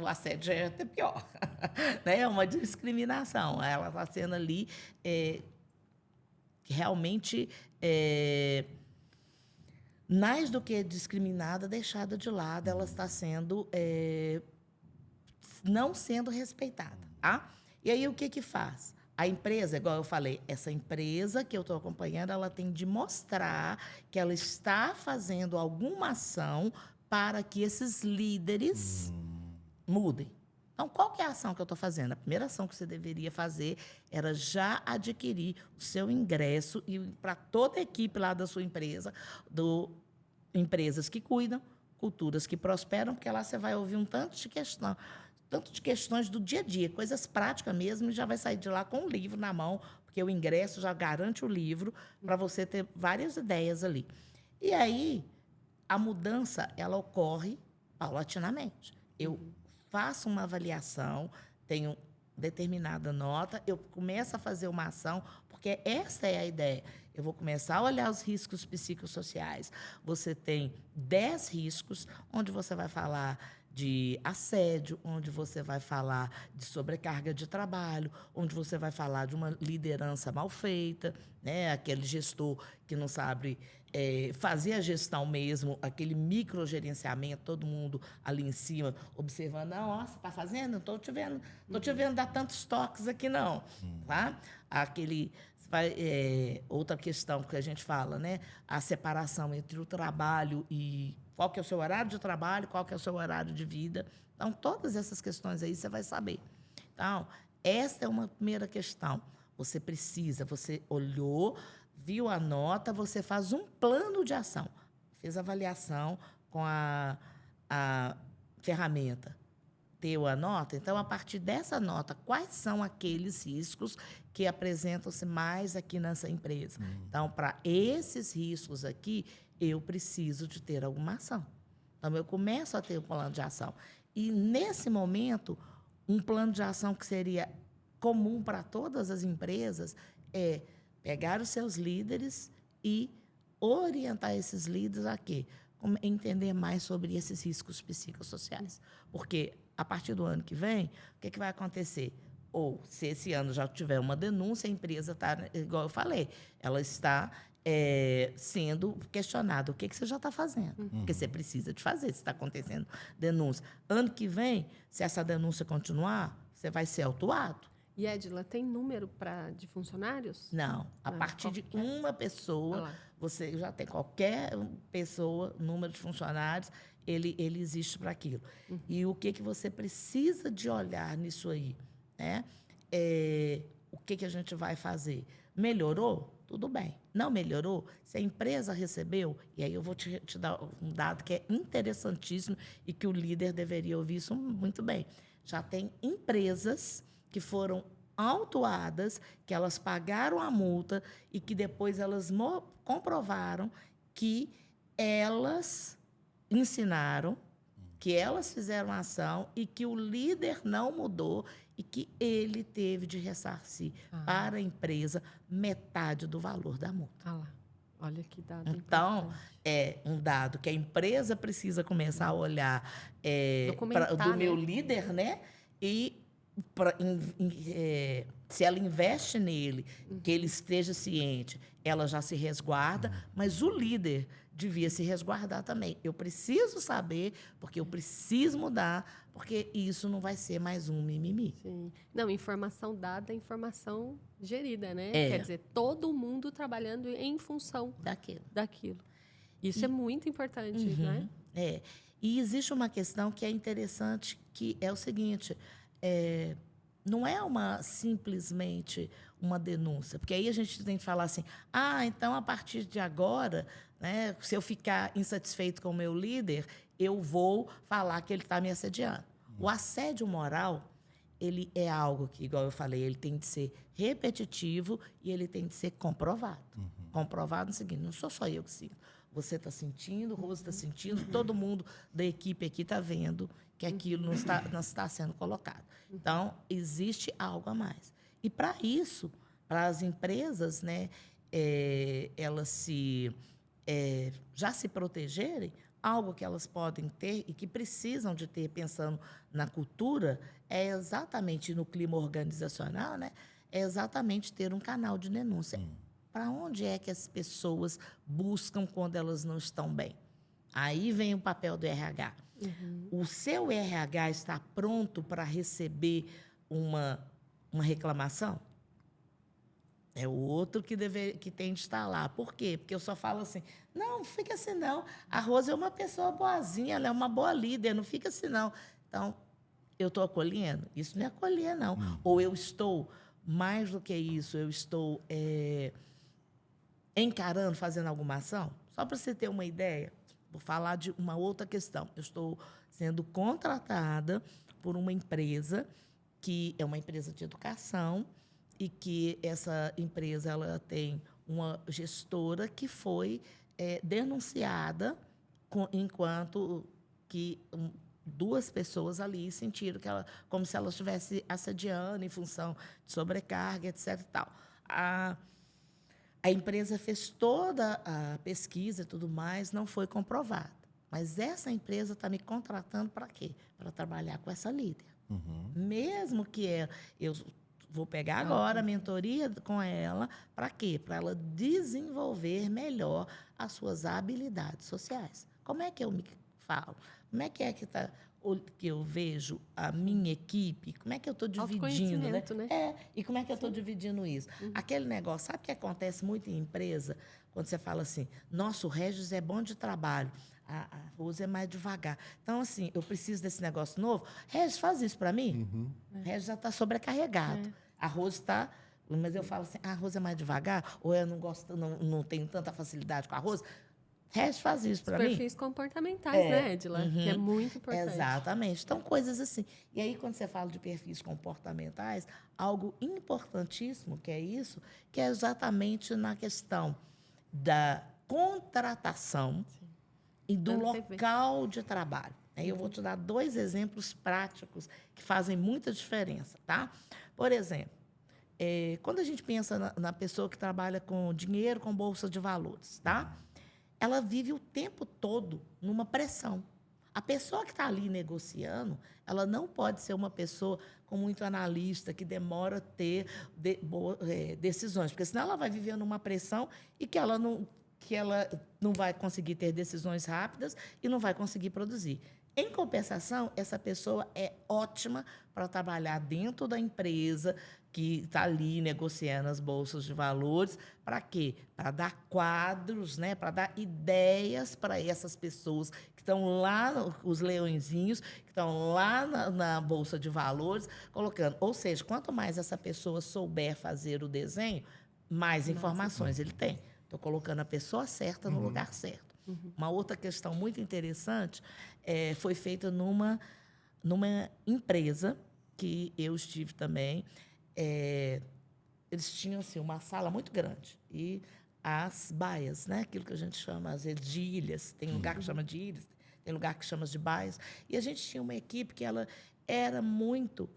assédio já é até pior. Né? É uma discriminação. Ela está sendo ali realmente, mais do que discriminada, deixada de lado, ela está sendo não sendo respeitada. Tá? E aí, o que faz? A empresa, igual eu falei, essa empresa que eu estou acompanhando, ela tem de mostrar que ela está fazendo alguma ação para que esses líderes mudem. Então, qual que é a ação que eu estou fazendo? A primeira ação que você deveria fazer era já adquirir o seu ingresso e para toda a equipe lá da sua empresa, empresas que cuidam, culturas que prosperam, porque lá você vai ouvir um tanto de questões do dia a dia, coisas práticas mesmo, e já vai sair de lá com um livro na mão, porque o ingresso já garante o livro para você ter várias ideias ali. E aí, a mudança, ela ocorre paulatinamente. Eu faço uma avaliação, tenho determinada nota, eu começo a fazer uma ação, porque essa é a ideia. Eu vou começar a olhar os riscos psicossociais. Você tem 10 riscos, onde você vai falar de assédio, onde você vai falar de sobrecarga de trabalho, onde você vai falar de uma liderança mal feita, né? Aquele gestor que não sabe fazer a gestão mesmo, aquele microgerenciamento, todo mundo ali em cima observando, não, ó, você está fazendo? Não estou te vendo dar tantos toques aqui, não. Tá? Outra questão que a gente fala, né? A separação entre o trabalho e qual que é o seu horário de trabalho, qual que é o seu horário de vida. Então, todas essas questões aí você vai saber. Então, essa é uma primeira questão. Você olhou, viu a nota, você faz um plano de ação. Fez a avaliação com a ferramenta. Deu a nota? Então, a partir dessa nota, quais são aqueles riscos que apresentam-se mais aqui nessa empresa? Então, para esses riscos aqui, eu preciso de ter alguma ação. Então, eu começo a ter um plano de ação. E, nesse momento, um plano de ação que seria comum para todas as empresas é pegar os seus líderes e orientar esses líderes a quê? Entender mais sobre esses riscos psicossociais. Porque, a partir do ano que vem, o que vai acontecer? Ou, se esse ano já tiver uma denúncia, a empresa está, igual eu falei, ela está sendo questionada. O que você já está fazendo? Porque você precisa de fazer, se está acontecendo denúncia. Ano que vem, se essa denúncia continuar, você vai ser autuado. E, Edila, tem número de funcionários? Não. A partir de uma pessoa, você já tem qualquer pessoa, número de funcionários, ele existe para aquilo. E o que você precisa de olhar nisso aí? Né? O que a gente vai fazer? Melhorou? Tudo bem. Não melhorou? Se a empresa recebeu, e aí eu vou te dar um dado que é interessantíssimo e que o líder deveria ouvir isso muito bem. Já tem empresas que foram autuadas, que elas pagaram a multa e que depois elas comprovaram que elas ensinaram, que elas fizeram a ação e que o líder não mudou e que ele teve de ressarcir para a empresa metade do valor da multa. Lá. Olha que dado Então, importante. é um dado que a empresa precisa começar a olhar do né? meu líder, né? E Se ela investe nele, que ele esteja ciente, ela já se resguarda, mas o líder devia se resguardar também. Eu preciso saber, porque eu preciso mudar, porque isso não vai ser mais um mimimi. Sim. Não, informação dada é informação gerida, né? É. Quer dizer, todo mundo trabalhando em função daquilo. Isso é muito importante, né? É. E existe uma questão que é interessante, que é o seguinte, não é simplesmente uma denúncia, porque aí a gente tem que falar assim, então a partir de agora, né, se eu ficar insatisfeito com o meu líder, eu vou falar que ele está me assediando. O assédio moral, ele é algo que, igual eu falei, ele tem de ser repetitivo e ele tem de ser comprovado. Comprovado no seguinte, não sou só eu que sinto. Você está sentindo, o Rose está sentindo, todo mundo da equipe aqui está vendo que aquilo não está sendo colocado. Então, existe algo a mais. E, para isso, para as empresas, né, elas já se protegerem, algo que elas podem ter e que precisam de ter, pensando na cultura, é exatamente no clima organizacional, né, é exatamente ter um canal de denúncia. Para onde é que as pessoas buscam quando elas não estão bem? Aí vem o papel do RH. O seu RH está pronto para receber uma reclamação? É o outro que tem de estar lá. Por quê? Porque eu só falo assim, não fica assim não. A Rose é uma pessoa boazinha, ela é uma boa líder, não fica assim não. Então, eu estou acolhendo? Isso não é acolher, não. Ou eu estou, mais do que isso, eu estou encarando, fazendo alguma ação? Só para você ter uma ideia, vou falar de uma outra questão. Eu estou sendo contratada por uma empresa que é uma empresa de educação e que essa empresa ela tem uma gestora que foi denunciada enquanto que duas pessoas ali sentiram que como se ela estivesse assediando em função de sobrecarga, etc. E tal. A empresa fez toda a pesquisa e tudo mais, não foi comprovado. Mas essa empresa está me contratando para quê? Para trabalhar com essa líder. Mesmo que eu vou pegar agora a mentoria com ela, para quê? Para ela desenvolver melhor as suas habilidades sociais. Como é que eu me falo? Como é que está que eu vejo a minha equipe? Como é que eu estou dividindo, né? E como é que eu estou dividindo isso? Aquele negócio, sabe o que acontece muito em empresa? Quando você fala assim, nossa, o Regis é bom de trabalho, a Rose é mais devagar. Então, assim, eu preciso desse negócio novo. Regis, faz isso para mim? Regis já está sobrecarregado. A Rose está... Mas eu falo assim, a Rose é mais devagar? Ou eu não gosto, não tenho tanta facilidade com a Rose? Regis, faz isso para mim. Perfis comportamentais, né, Edila? Que é muito importante. Exatamente. Então, coisas assim. E aí, quando você fala de perfis comportamentais, algo importantíssimo que é isso, que é exatamente na questão da contratação e do local de trabalho. Eu vou te dar 2 exemplos práticos que fazem muita diferença, tá? Por exemplo, quando a gente pensa na pessoa que trabalha com dinheiro, com bolsa de valores, tá? Ela vive o tempo todo numa pressão. A pessoa que está ali negociando, ela não pode ser uma pessoa com muito analista, que demora a ter decisões, porque senão ela vai viver numa pressão e que ela não vai conseguir ter decisões rápidas e não vai conseguir produzir. Em compensação, essa pessoa é ótima para trabalhar dentro da empresa que está ali negociando as bolsas de valores. Para quê? Para dar quadros, né? Para dar ideias para essas pessoas que estão lá, os leõezinhos, que estão lá na Bolsa de Valores, colocando. Ou seja, quanto mais essa pessoa souber fazer o desenho, mais informações ele tem. Estou colocando a pessoa certa no lugar certo. Uma outra questão muito interessante foi feita numa empresa que eu estive também. Eles tinham assim, uma sala muito grande e as baias, né? Aquilo que a gente chama às vezes de ilhas, tem lugar que chama de ilhas, tem lugar que chama de baias, e a gente tinha uma equipe que ela era muito,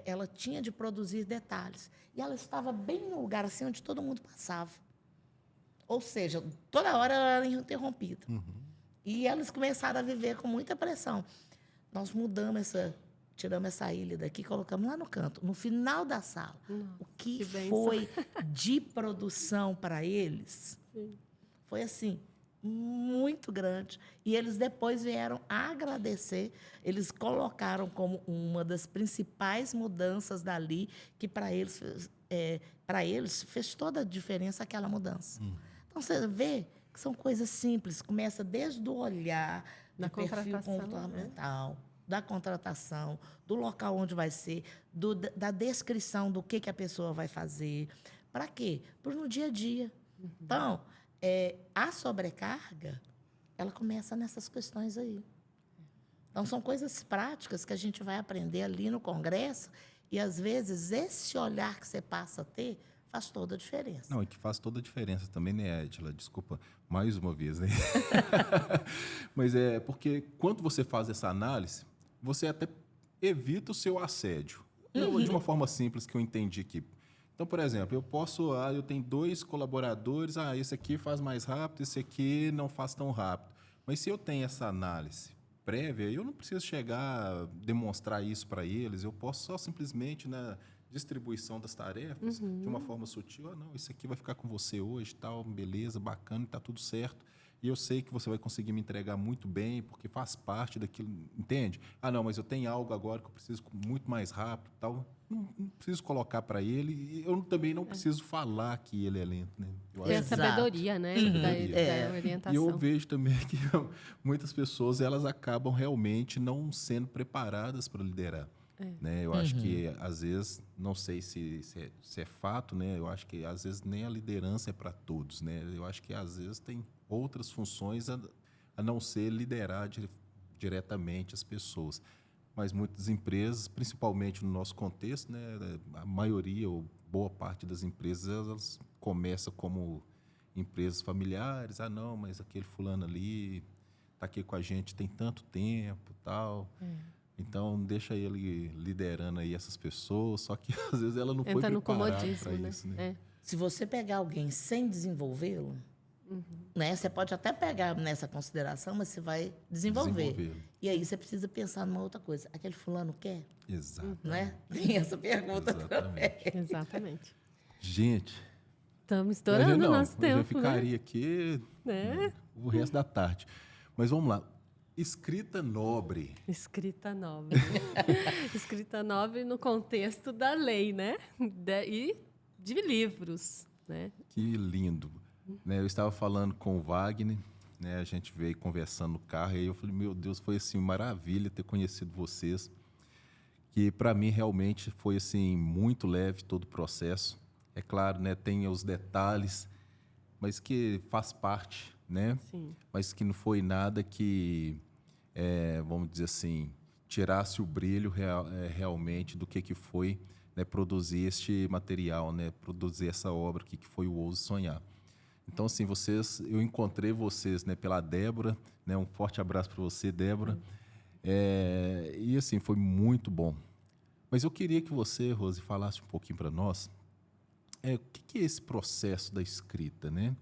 ela tinha de produzir detalhes e ela estava bem no lugar assim onde todo mundo passava, ou seja, toda hora ela era interrompida. E elas começaram a viver com muita pressão. Nós mudamos essa tiramos essa ilha daqui, colocamos lá no canto, no final da sala. O que que bênção. foi de produção para eles foi assim, muito grande. E eles depois vieram agradecer. Eles colocaram como uma das principais mudanças dali, que para eles fez toda a diferença aquela mudança. Então, você vê que são coisas simples. Começa desde o olhar, Na do perfil contratação, né? comportamental, da contratação, do local onde vai ser, da descrição do que a pessoa vai fazer. Para quê? Para no dia a dia. Então, a sobrecarga, ela começa nessas questões aí. Então, são coisas práticas que a gente vai aprender ali no congresso e, às vezes, esse olhar que você passa a ter faz toda a diferença. Não, e que faz toda a diferença também, né, Edila? Desculpa, mais uma vez, né? Mas é porque quando você faz essa análise, você até evita o seu assédio. De uma forma simples que eu entendi aqui. Então, por exemplo, eu tenho 2 colaboradores, esse aqui faz mais rápido, esse aqui não faz tão rápido. Mas se eu tenho essa análise prévia, eu não preciso chegar a demonstrar isso para eles, eu posso só simplesmente, na distribuição das tarefas, de uma forma sutil, não, isso aqui vai ficar com você hoje, tal, beleza, bacana, está tudo certo. E eu sei que você vai conseguir me entregar muito bem, porque faz parte daquilo, entende? Não, mas eu tenho algo agora que eu preciso muito mais rápido, tal. Não preciso colocar para ele, e eu também não preciso falar que ele é lento, né? Eu Ter a acho que- sabedoria, né? Da orientação. E eu vejo também que muitas pessoas elas acabam realmente não sendo preparadas para liderar. Né? Eu acho que, às vezes, não sei se é fato, né? Eu acho que, às vezes, nem a liderança é para todos. Né? Eu acho que, às vezes, tem outras funções a não ser liderar diretamente as pessoas. Mas muitas empresas, principalmente no nosso contexto, né? A maioria ou boa parte das empresas elas começam como empresas familiares. Não, mas aquele fulano ali está aqui com a gente tem tanto tempo, tal. Então, deixa ele liderando aí essas pessoas, só que às vezes ela não foi Entra no preparada comodismo, para né? isso, né? Se você pegar alguém sem desenvolvê-lo, né, você pode até pegar nessa consideração, mas você vai desenvolver. Desenvolvê-lo. E aí você precisa pensar numa outra coisa. Aquele fulano quer? Exato. Né? Tem essa pergunta também. Exatamente. Exatamente. Gente, Estamos estourando o nosso eu já tempo, né? ficaria aqui Né? o resto da tarde. Mas vamos lá. Escrita nobre. Escrita nobre. Escrita nobre no contexto da lei, né? E de livros, né? Que lindo. Né, eu estava falando com o Wagner, né, a gente veio conversando no carro, e aí eu falei, meu Deus, foi assim, maravilha ter conhecido vocês. Que para mim realmente foi assim, muito leve todo o processo. É claro, né, tem os detalhes, mas que faz parte, né? Sim. Mas que não foi nada que, vamos dizer assim, tirasse o brilho realmente do que foi, né, produzir este material, né, produzir essa obra que foi o Ouse Sonhar. Então, assim, eu encontrei vocês, né, pela Débora, né, um forte abraço para você, Débora. E, assim, foi muito bom. Mas eu queria que você, Rose, falasse um pouquinho para nós o que é esse processo da escrita, né?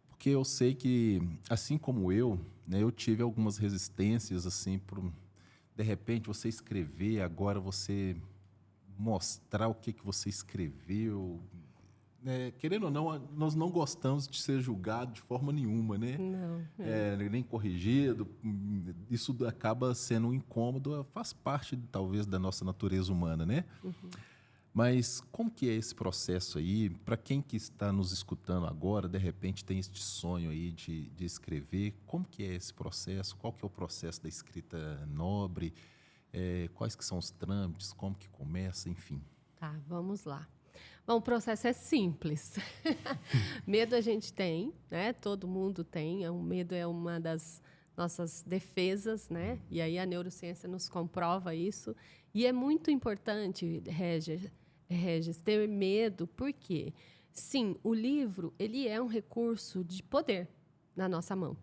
Porque eu sei que, assim como eu, né, eu tive algumas resistências, assim, de repente você escrever, agora você mostrar o que você escreveu. Querendo ou não, nós não gostamos de ser julgado de forma nenhuma, né? Não. Nem corrigido. Isso acaba sendo um incômodo, faz parte, talvez, da nossa natureza humana, né? Mas como que é esse processo aí? Para quem que está nos escutando agora, de repente tem este sonho aí de escrever, como que é esse processo? Qual que é o processo da escrita nobre? Quais que são os trâmites? Como que começa? Enfim. Tá, vamos lá. Bom, o processo é simples. Medo a gente tem, né? Todo mundo tem. O medo é uma das nossas defesas, né? E aí a neurociência nos comprova isso. E é muito importante, Regis, ter medo, porque, sim, o livro ele é um recurso de poder na nossa mão.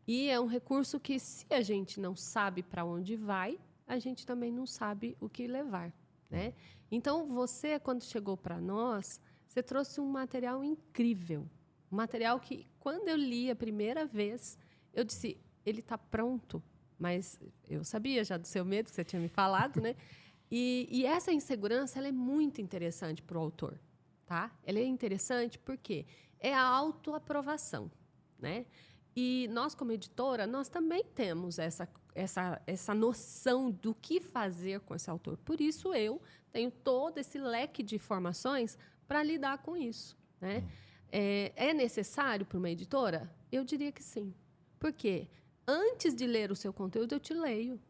E é um recurso que, se a gente não sabe para onde vai, a gente também não sabe o que levar, né? Então, você, quando chegou para nós, você trouxe um material incrível. Um material que, quando eu li a primeira vez, eu disse, ele está pronto mas eu sabia já do seu medo, que você tinha me falado, né? E essa insegurança, ela é muito interessante para o autor, tá? Ela é interessante porque é a autoaprovação, né? E nós, como editora, nós também temos essa noção do que fazer com esse autor. Por isso, eu tenho todo esse leque de informações para lidar com isso, né? É necessário para uma editora? Eu diria que sim. Por quê? Antes de ler o seu conteúdo, eu te leio.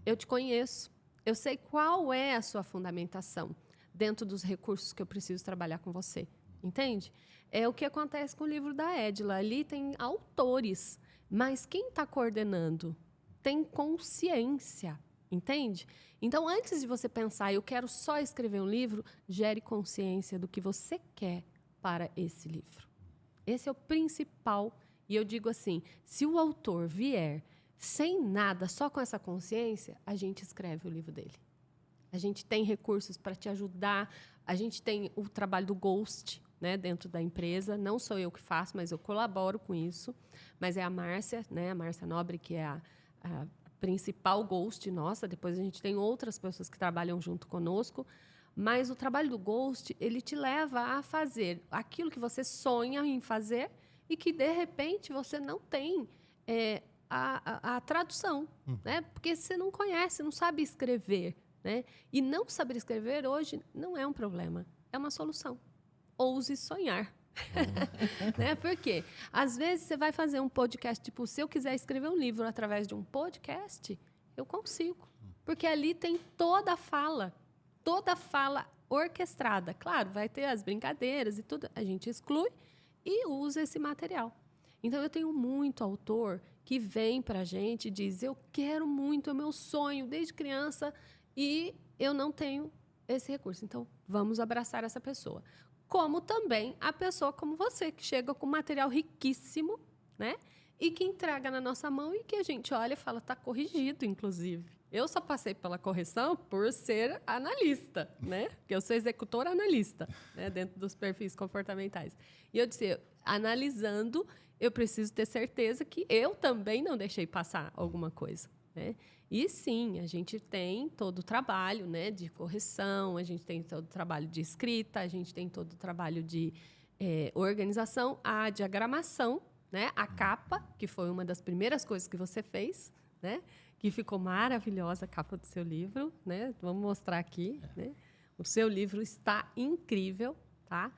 Eu te conheço. Eu sei qual é a sua fundamentação dentro dos recursos que eu preciso trabalhar com você. Entende? É o que acontece com o livro da Edila. Ali tem autores, mas quem está coordenando tem consciência. Entende? Então, antes de você pensar, eu quero só escrever um livro, gere consciência do que você quer para esse livro. Esse é o principal. E eu digo assim, se o autor vier sem nada, só com essa consciência, a gente escreve o livro dele. A gente tem recursos para te ajudar. A gente tem o trabalho do Ghost, né, dentro da empresa. Não sou eu que faço, mas eu colaboro com isso. Mas é a Márcia, né, a Márcia Nobre, que é a principal Ghost nossa. Depois a gente tem outras pessoas que trabalham junto conosco. Mas o trabalho do Ghost, ele te leva a fazer aquilo que você sonha em fazer e que, de repente, você não tem a tradução, né? Porque você não conhece, não sabe escrever, né? E não saber escrever hoje não é um problema, é uma solução. Ouse sonhar. Né? Por quê? Às vezes você vai fazer um podcast, tipo, se eu quiser escrever um livro através de um podcast, eu consigo. Porque ali tem toda a fala orquestrada. Claro, vai ter as brincadeiras e tudo, a gente exclui e usa esse material. Então, eu tenho muito autor que vem para a gente e diz, eu quero muito, é meu sonho desde criança e eu não tenho esse recurso. Então, vamos abraçar essa pessoa. Como também a pessoa como você, que chega com material riquíssimo, né? E que entrega na nossa mão e que a gente olha e fala, está corrigido, inclusive. Eu só passei pela correção por ser analista, né? Porque eu sou executora analista, né? Dentro dos perfis comportamentais. E eu disse, analisando, eu preciso ter certeza que eu também não deixei passar alguma coisa, né? E sim, a gente tem todo o trabalho, né, de correção, a gente tem todo o trabalho de escrita, a gente tem todo o trabalho de organização, a diagramação, né, a capa, que foi uma das primeiras coisas que você fez, né, que ficou maravilhosa a capa do seu livro, né? Vamos mostrar aqui, né? O seu livro está incrível, tá?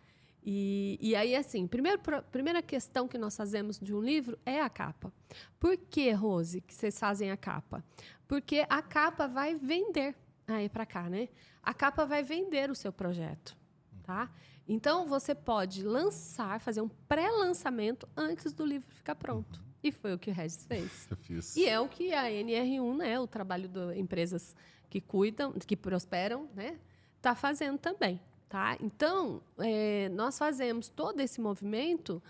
E aí, assim, primeira questão que nós fazemos de um livro é a capa. Por que, Rose, que vocês fazem a capa? Porque a capa vai vender. Aí, para cá, né? A capa vai vender o seu projeto, tá? Então, você pode fazer um pré-lançamento antes do livro ficar pronto. E foi o que o Regis fez. Eu fiz. E é o que a NR1, né, o trabalho de empresas que cuidam, que prosperam, né, está fazendo também. Tá? Então, nós fazemos todo esse movimento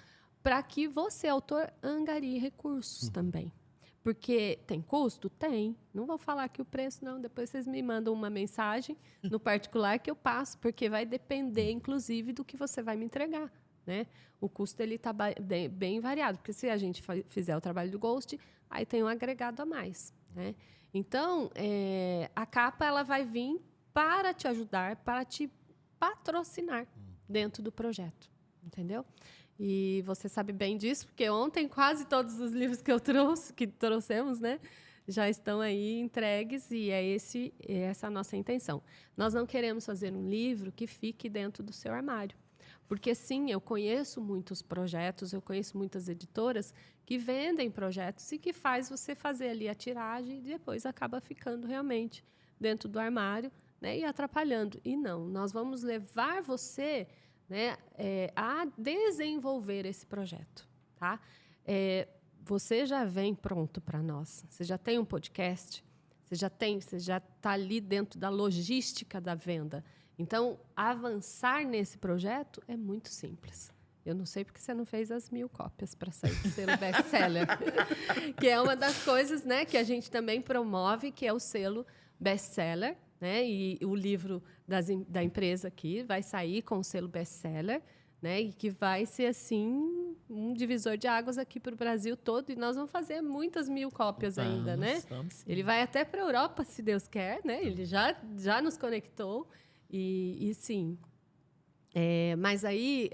para que você, autor, angarie recursos também. Porque tem custo? Tem. Não vou falar aqui o preço, não. Depois vocês me mandam uma mensagem no particular que eu passo, porque vai depender, inclusive, do que você vai me entregar. Né? O custo está bem variado, porque se a gente fizer o trabalho do Ghost, aí tem um agregado a mais. Né? Então, a capa ela vai vir para te ajudar, para te patrocinar dentro do projeto, entendeu? E você sabe bem disso, porque ontem quase todos os livros que trouxemos, né, já estão aí entregues e essa a nossa intenção. Nós não queremos fazer um livro que fique dentro do seu armário, porque sim, eu conheço muitos projetos, eu conheço muitas editoras que vendem projetos e que faz você fazer ali a tiragem e depois acaba ficando realmente dentro do armário, né, e atrapalhando. E não, nós vamos levar você, né, a desenvolver esse projeto. Tá? Você já vem pronto para nós. Você já tem um podcast, você já está ali dentro da logística da venda. Então, avançar nesse projeto é muito simples. Eu não sei porque você não fez as 1000 cópias para sair do selo best-seller. Que é uma das coisas, né, que a gente também promove, que é o selo best-seller. Né? E o livro da empresa aqui vai sair com o selo best-seller, né? E que vai ser, assim, um divisor de águas aqui para o Brasil todo. E nós vamos fazer muitas 1000 cópias ainda, né? Vamos sim. Ele vai até para a Europa, se Deus quer, né? Ele já nos conectou. E sim. Mas aí,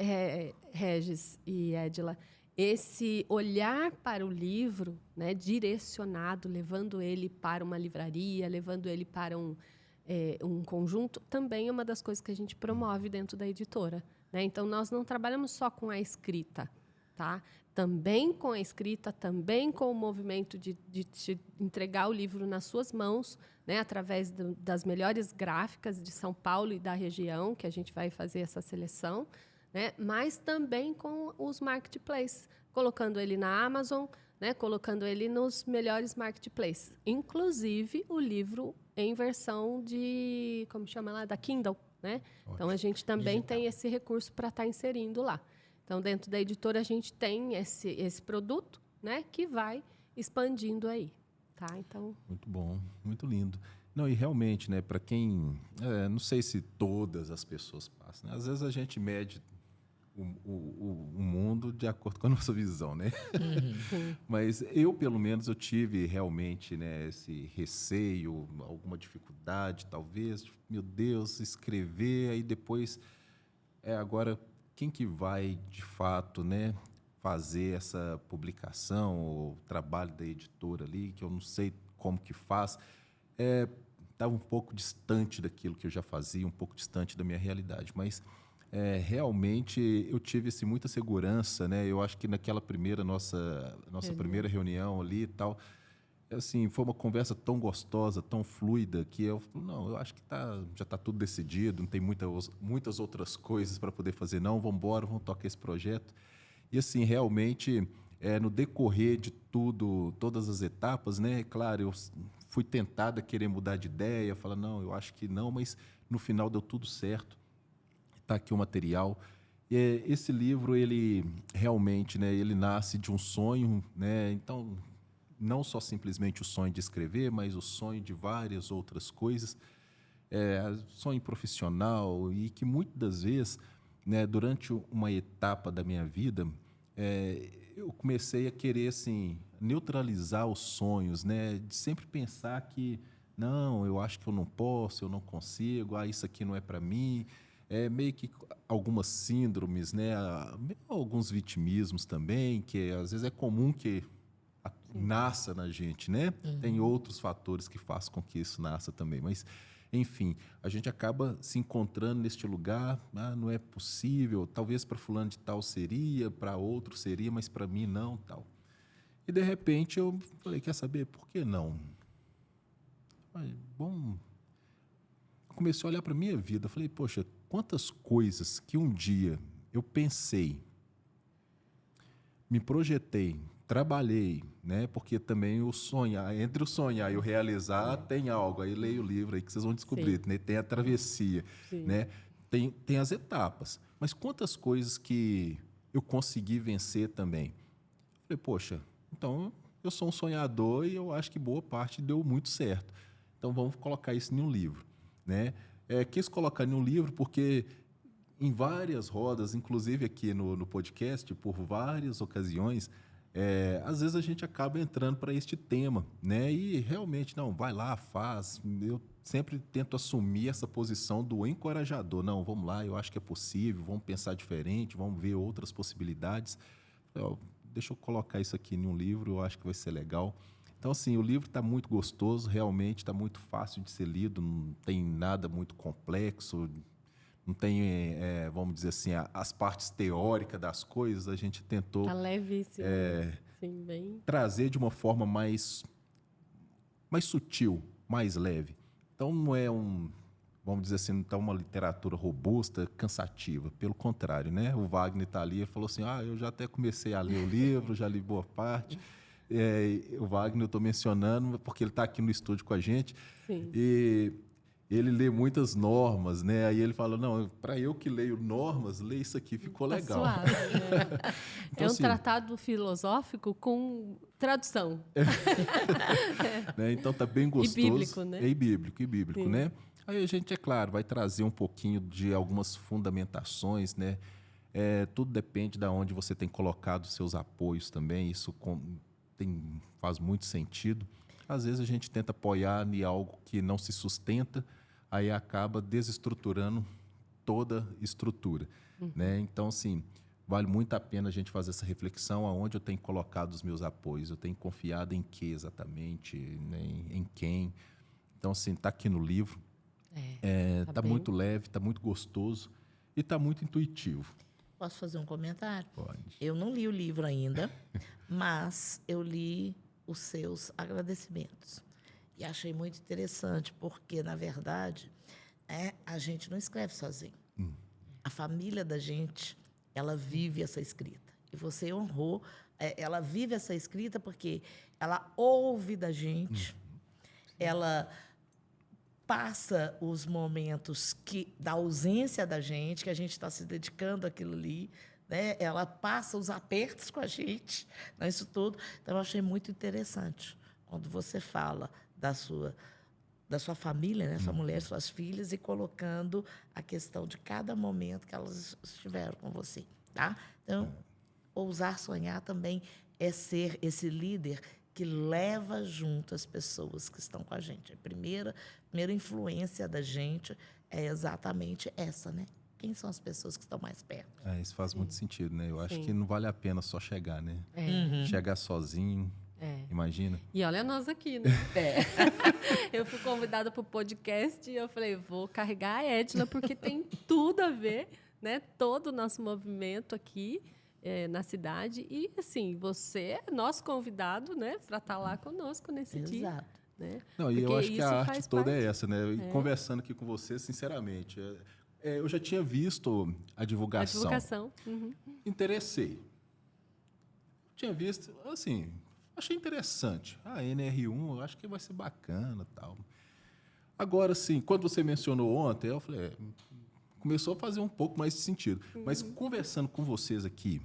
Regis e Edila, esse olhar para o livro, né, direcionado, levando ele para uma livraria, levando ele para um conjunto, também é uma das coisas que a gente promove dentro da editora, né? Então, nós não trabalhamos só com a escrita, tá? Também com a escrita, também com o movimento de te entregar o livro nas suas mãos, né, através das melhores gráficas de São Paulo e da região, que a gente vai fazer essa seleção, né, mas também com os marketplaces, colocando ele na Amazon, né, colocando ele nos melhores marketplaces. Inclusive, o livro em versão de, como chama lá, da Kindle, né? Então, a gente também tem esse recurso para estar inserindo lá. Então, dentro da editora, a gente tem esse produto, né, que vai expandindo aí. Tá? Então... Muito bom, muito lindo. Não, e realmente, né, para quem... não sei se todas as pessoas passam, né? Às vezes a gente mede o mundo de acordo com a nossa visão, né? Mas eu, pelo menos, eu tive realmente, né, esse receio, alguma dificuldade, talvez. Meu Deus, escrever, aí depois... agora, quem que vai, de fato, né, fazer essa publicação, o trabalho da editora ali, que eu não sei como que faz, estava um pouco distante daquilo que eu já fazia, um pouco distante da minha realidade, mas realmente eu tive muita segurança, né? Eu acho que naquela nossa primeira reunião ali e tal, assim, foi uma conversa tão gostosa, tão fluida, que eu falei, não, eu acho que já está tudo decidido, não tem muitas outras coisas para poder fazer, não, vamos embora, vamos tocar esse projeto. E, assim, realmente, no decorrer de todas as etapas, né, claro, eu fui tentado a querer mudar de ideia, falar, não, eu acho que não, mas no final deu tudo certo. Está aqui o material. Esse livro, ele realmente, né, ele nasce de um sonho, né, então... não só simplesmente o sonho de escrever, mas o sonho de várias outras coisas, sonho profissional, e que muitas das vezes, né, durante uma etapa da minha vida, eu comecei a querer assim, neutralizar os sonhos, né, de sempre pensar que, não, eu acho que eu não posso, eu não consigo, isso aqui não é para mim, meio que algumas síndromes, né, alguns vitimismos também, que às vezes é comum que nasça na gente, né? Tem outros fatores que fazem com que isso nasça também, mas, enfim, a gente acaba se encontrando neste lugar, não é possível, talvez para fulano de tal seria, para outro seria, mas para mim não, tal. E, de repente, eu falei, quer saber, por que não? Bom, comecei a olhar para a minha vida, falei, poxa, quantas coisas que um dia eu pensei, me projetei, trabalhei, né? Porque também entre o sonhar e o realizar tem algo. Aí leia o livro aí que vocês vão descobrir, né? Tem a travessia, né? Tem as etapas. Mas quantas coisas que eu consegui vencer também? Falei, poxa, então eu sou um sonhador e eu acho que boa parte deu muito certo. Então vamos colocar isso em um livro, né? Quis colocar em um livro porque em várias rodas, inclusive aqui no podcast, por várias ocasiões, às vezes a gente acaba entrando para este tema, né? E realmente, não, vai lá, faz. Eu sempre tento assumir essa posição do encorajador. Não, vamos lá, eu acho que é possível, vamos pensar diferente, vamos ver outras possibilidades. Deixa eu colocar isso aqui em um livro, eu acho que vai ser legal. Então, assim, o livro está muito gostoso, realmente está muito fácil de ser lido, não tem nada muito complexo, não tem, vamos dizer assim, as partes teóricas das coisas, a gente tentou levíssimo, sim, bem... trazer de uma forma mais sutil, mais leve. Então, não é vamos dizer assim, não está uma literatura robusta, cansativa. Pelo contrário, né? O Wagner está ali e falou assim, eu já até comecei a ler o livro, já li boa parte. O Wagner eu estou mencionando porque ele está aqui no estúdio com a gente. Sim. E ele lê muitas normas, né? Aí ele fala, não, para eu que leio normas, lê isso aqui, ficou legal. Suave, né? Então, um assim, tratado filosófico com tradução. Né? Então tá bem gostoso. E bíblico, né? E bíblico, né? Aí a gente, é claro, vai trazer um pouquinho de algumas fundamentações, né? Tudo depende de onde você tem colocado seus apoios também. Isso faz muito sentido. Às vezes a gente tenta apoiar em algo que não se sustenta, aí acaba desestruturando toda a estrutura, né? Então, assim, vale muito a pena a gente fazer essa reflexão aonde eu tenho colocado os meus apoios, eu tenho confiado em que exatamente, né? Em quem. Então, assim, está aqui no livro, está muito leve, está muito gostoso e está muito intuitivo. Posso fazer um comentário? Pode. Eu não li o livro ainda, mas eu li os seus agradecimentos. E achei muito interessante, porque, na verdade, a gente não escreve sozinho. A família da gente, ela vive essa escrita. E você honrou, ela vive essa escrita porque ela ouve da gente, ela passa os momentos da ausência da gente, que a gente está se dedicando àquilo ali, né? Ela passa os apertos com a gente, né? Isso tudo. Então, eu achei muito interessante quando você fala da sua família, né? Sua mulher, suas filhas, e colocando a questão de cada momento que elas estiveram com você, tá? Então, ousar sonhar também é ser esse líder que leva junto as pessoas que estão com a gente. A primeira influência da gente é exatamente essa, né? Quem são as pessoas que estão mais perto? Isso faz muito sentido, né? Eu acho que não vale a pena só chegar, né? Chegar sozinho, imagina. E olha nós aqui, né? Eu fui convidada para o podcast e eu falei, vou carregar a Edila, porque tem tudo a ver, né? Todo o nosso movimento aqui na cidade. E, assim, você é nosso convidado, né? Para estar lá conosco nesse dia. Exato. Né? Não, e eu Porque acho que a isso arte faz toda parte. é essa, né? E conversando aqui com você, sinceramente, eu já tinha visto a divulgação. A divulgação. Interessei. Tinha visto, assim, achei interessante. A NR1, eu acho que vai ser bacana e tal. Agora, sim, quando você mencionou ontem, eu falei, começou a fazer um pouco mais de sentido. Mas conversando com vocês aqui,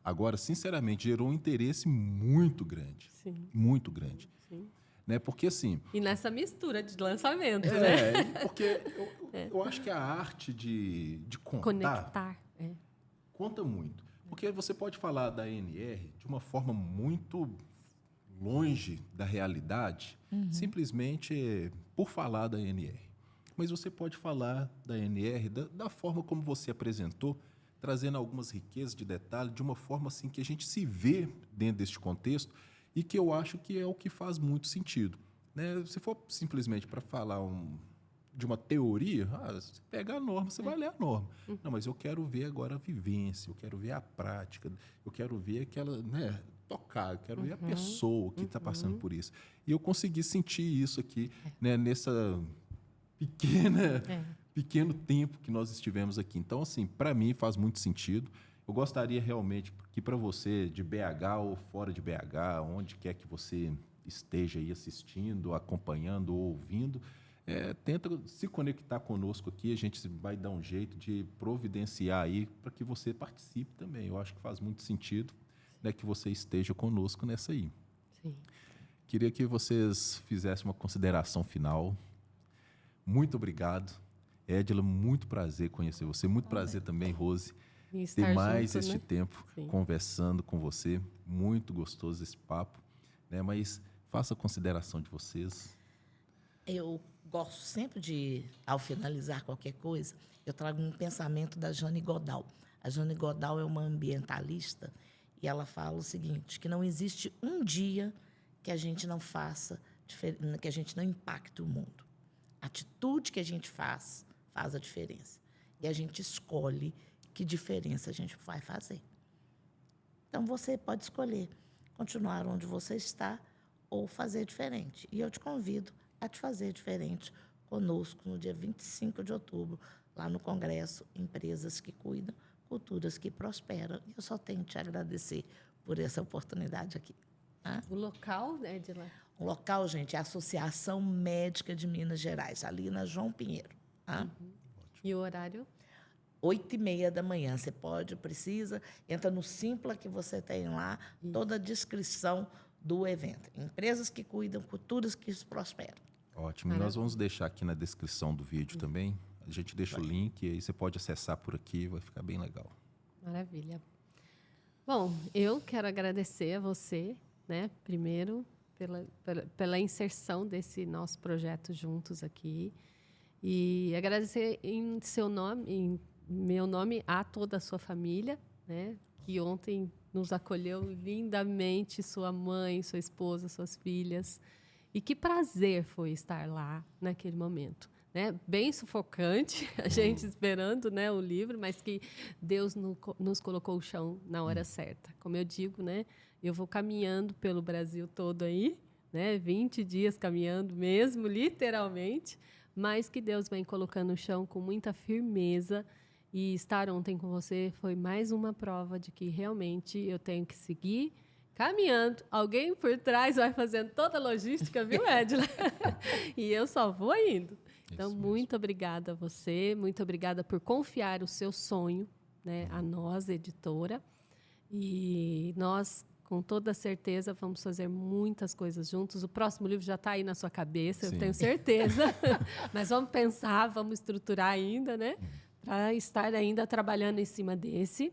agora, sinceramente, gerou um interesse muito grande. Sim. Muito grande. Sim. Né? Porque, assim... E nessa mistura de lançamento, né? Porque eu acho que a arte de contar... Conectar. Conta muito. Porque você pode falar da ANR de uma forma muito longe da realidade, simplesmente por falar da ANR. Mas você pode falar da ANR da forma como você apresentou, trazendo algumas riquezas de detalhe, de uma forma assim que a gente se vê dentro deste contexto e que eu acho que é o que faz muito sentido. Né? Se for simplesmente para falar de uma teoria, você pega a norma, você vai ler a norma. Não, mas eu quero ver agora a vivência, eu quero ver a prática, eu quero ver aquela, né, tocar, eu quero ver a pessoa que está passando por isso. E eu consegui sentir isso aqui, né, nessa pequeno tempo que nós estivemos aqui. Então, assim, para mim faz muito sentido. Eu gostaria realmente que para você, de BH ou fora de BH, onde quer que você esteja aí assistindo, acompanhando ou ouvindo, tenta se conectar conosco aqui, a gente vai dar um jeito de providenciar aí para que você participe também. Eu acho que faz muito sentido, né, que você esteja conosco nessa aí. Sim. Queria que vocês fizessem uma consideração final. Muito obrigado. Edila, muito prazer conhecer você. Muito prazer também, Rose, ter mais este tempo conversando com você. Muito gostoso esse papo. Né? Mas faça a consideração de vocês. Eu gosto sempre de, ao finalizar qualquer coisa, eu trago um pensamento da Jane Goodall. A Jane Goodall é uma ambientalista e ela fala o seguinte, que não existe um dia que a gente não faça, que a gente não impacte o mundo. A atitude que a gente faz a diferença. E a gente escolhe que diferença a gente vai fazer. Então, você pode escolher continuar onde você está ou fazer diferente. E eu te convido a te fazer diferente conosco no dia 25 de outubro, lá no Congresso Empresas que Cuidam, Culturas que Prosperam. E eu só tenho que te agradecer por essa oportunidade aqui. Tá? O local, né, Edila? O local, gente, é a Associação Médica de Minas Gerais, ali na João Pinheiro. Tá? E o horário? 8h30 da manhã. Você precisa, entra no Simpla que você tem lá toda a descrição do evento. Empresas que cuidam, culturas que prosperam. Ótimo. E nós vamos deixar aqui na descrição do vídeo também. A gente deixa o link e aí você pode acessar por aqui, vai ficar bem legal. Maravilha. Bom, eu quero agradecer a você, né, primeiro, pela inserção desse nosso projeto juntos aqui. E agradecer em seu nome, em meu nome, a toda a sua família, né, que ontem nos acolheu lindamente, sua mãe, sua esposa, suas filhas. E que prazer foi estar lá naquele momento. Né? Bem sufocante, a gente esperando, né, o livro, mas que Deus nos colocou o chão na hora certa. Como eu digo, né, eu vou caminhando pelo Brasil todo aí, né, 20 dias caminhando mesmo, literalmente, mas que Deus vem colocando o chão com muita firmeza. E estar ontem com você foi mais uma prova de que realmente eu tenho que seguir caminhando. Alguém por trás vai fazendo toda a logística, viu, Edila? E eu só vou indo. Então, muito obrigada a você, muito obrigada por confiar o seu sonho, né, a nós, editora. E nós, com toda certeza, vamos fazer muitas coisas juntos. O próximo livro já está aí na sua cabeça, eu tenho certeza. Mas vamos pensar, vamos estruturar ainda, né, para estar ainda trabalhando em cima desse.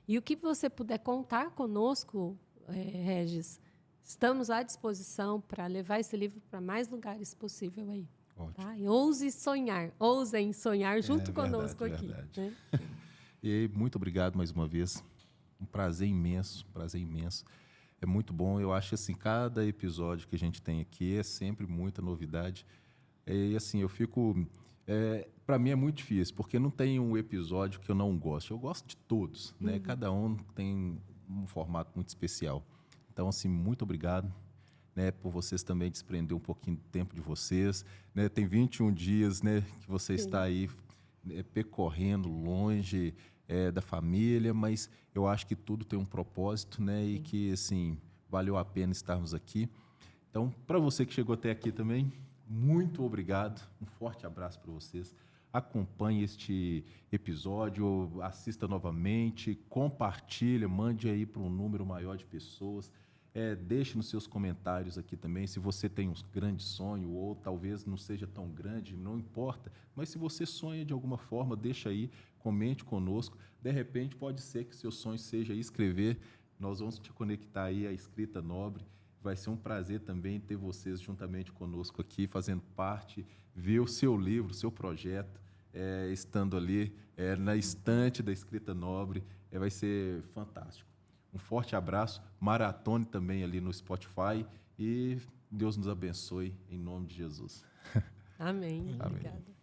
E o que você puder contar conosco, Regis, estamos à disposição para levar esse livro para mais lugares possível aí. Tá? E ousem sonhar junto conosco aqui. Né? E muito obrigado mais uma vez. Um prazer imenso, É muito bom. Eu acho assim, cada episódio que a gente tem aqui é sempre muita novidade. E assim, eu fico... para mim é muito difícil, porque não tem um episódio que eu não gosto. Eu gosto de todos, né? Cada um tem um formato muito especial. Então, assim, muito obrigado. Né, por vocês também desprender um pouquinho do tempo de vocês. Né, tem 21 dias, né, que você está aí percorrendo longe da família, mas eu acho que tudo tem um propósito, né, e que assim, valeu a pena estarmos aqui. Então, para você que chegou até aqui também, muito obrigado. Um forte abraço para vocês. Acompanhe este episódio, assista novamente, compartilhe, mande aí para um número maior de pessoas. Deixe nos seus comentários aqui também se você tem um grande sonho ou talvez não seja tão grande, não importa. Mas se você sonha de alguma forma, deixa aí, comente conosco. De repente pode ser que seu sonho seja escrever. Nós vamos te conectar aí à Escrita Nobre. Vai ser um prazer também ter vocês juntamente conosco aqui, fazendo parte, ver o seu livro, o seu projeto, estando ali na estante da Escrita Nobre. Vai ser fantástico. Um forte abraço, maratone também ali no Spotify e Deus nos abençoe em nome de Jesus. Amém. Amém. Obrigada.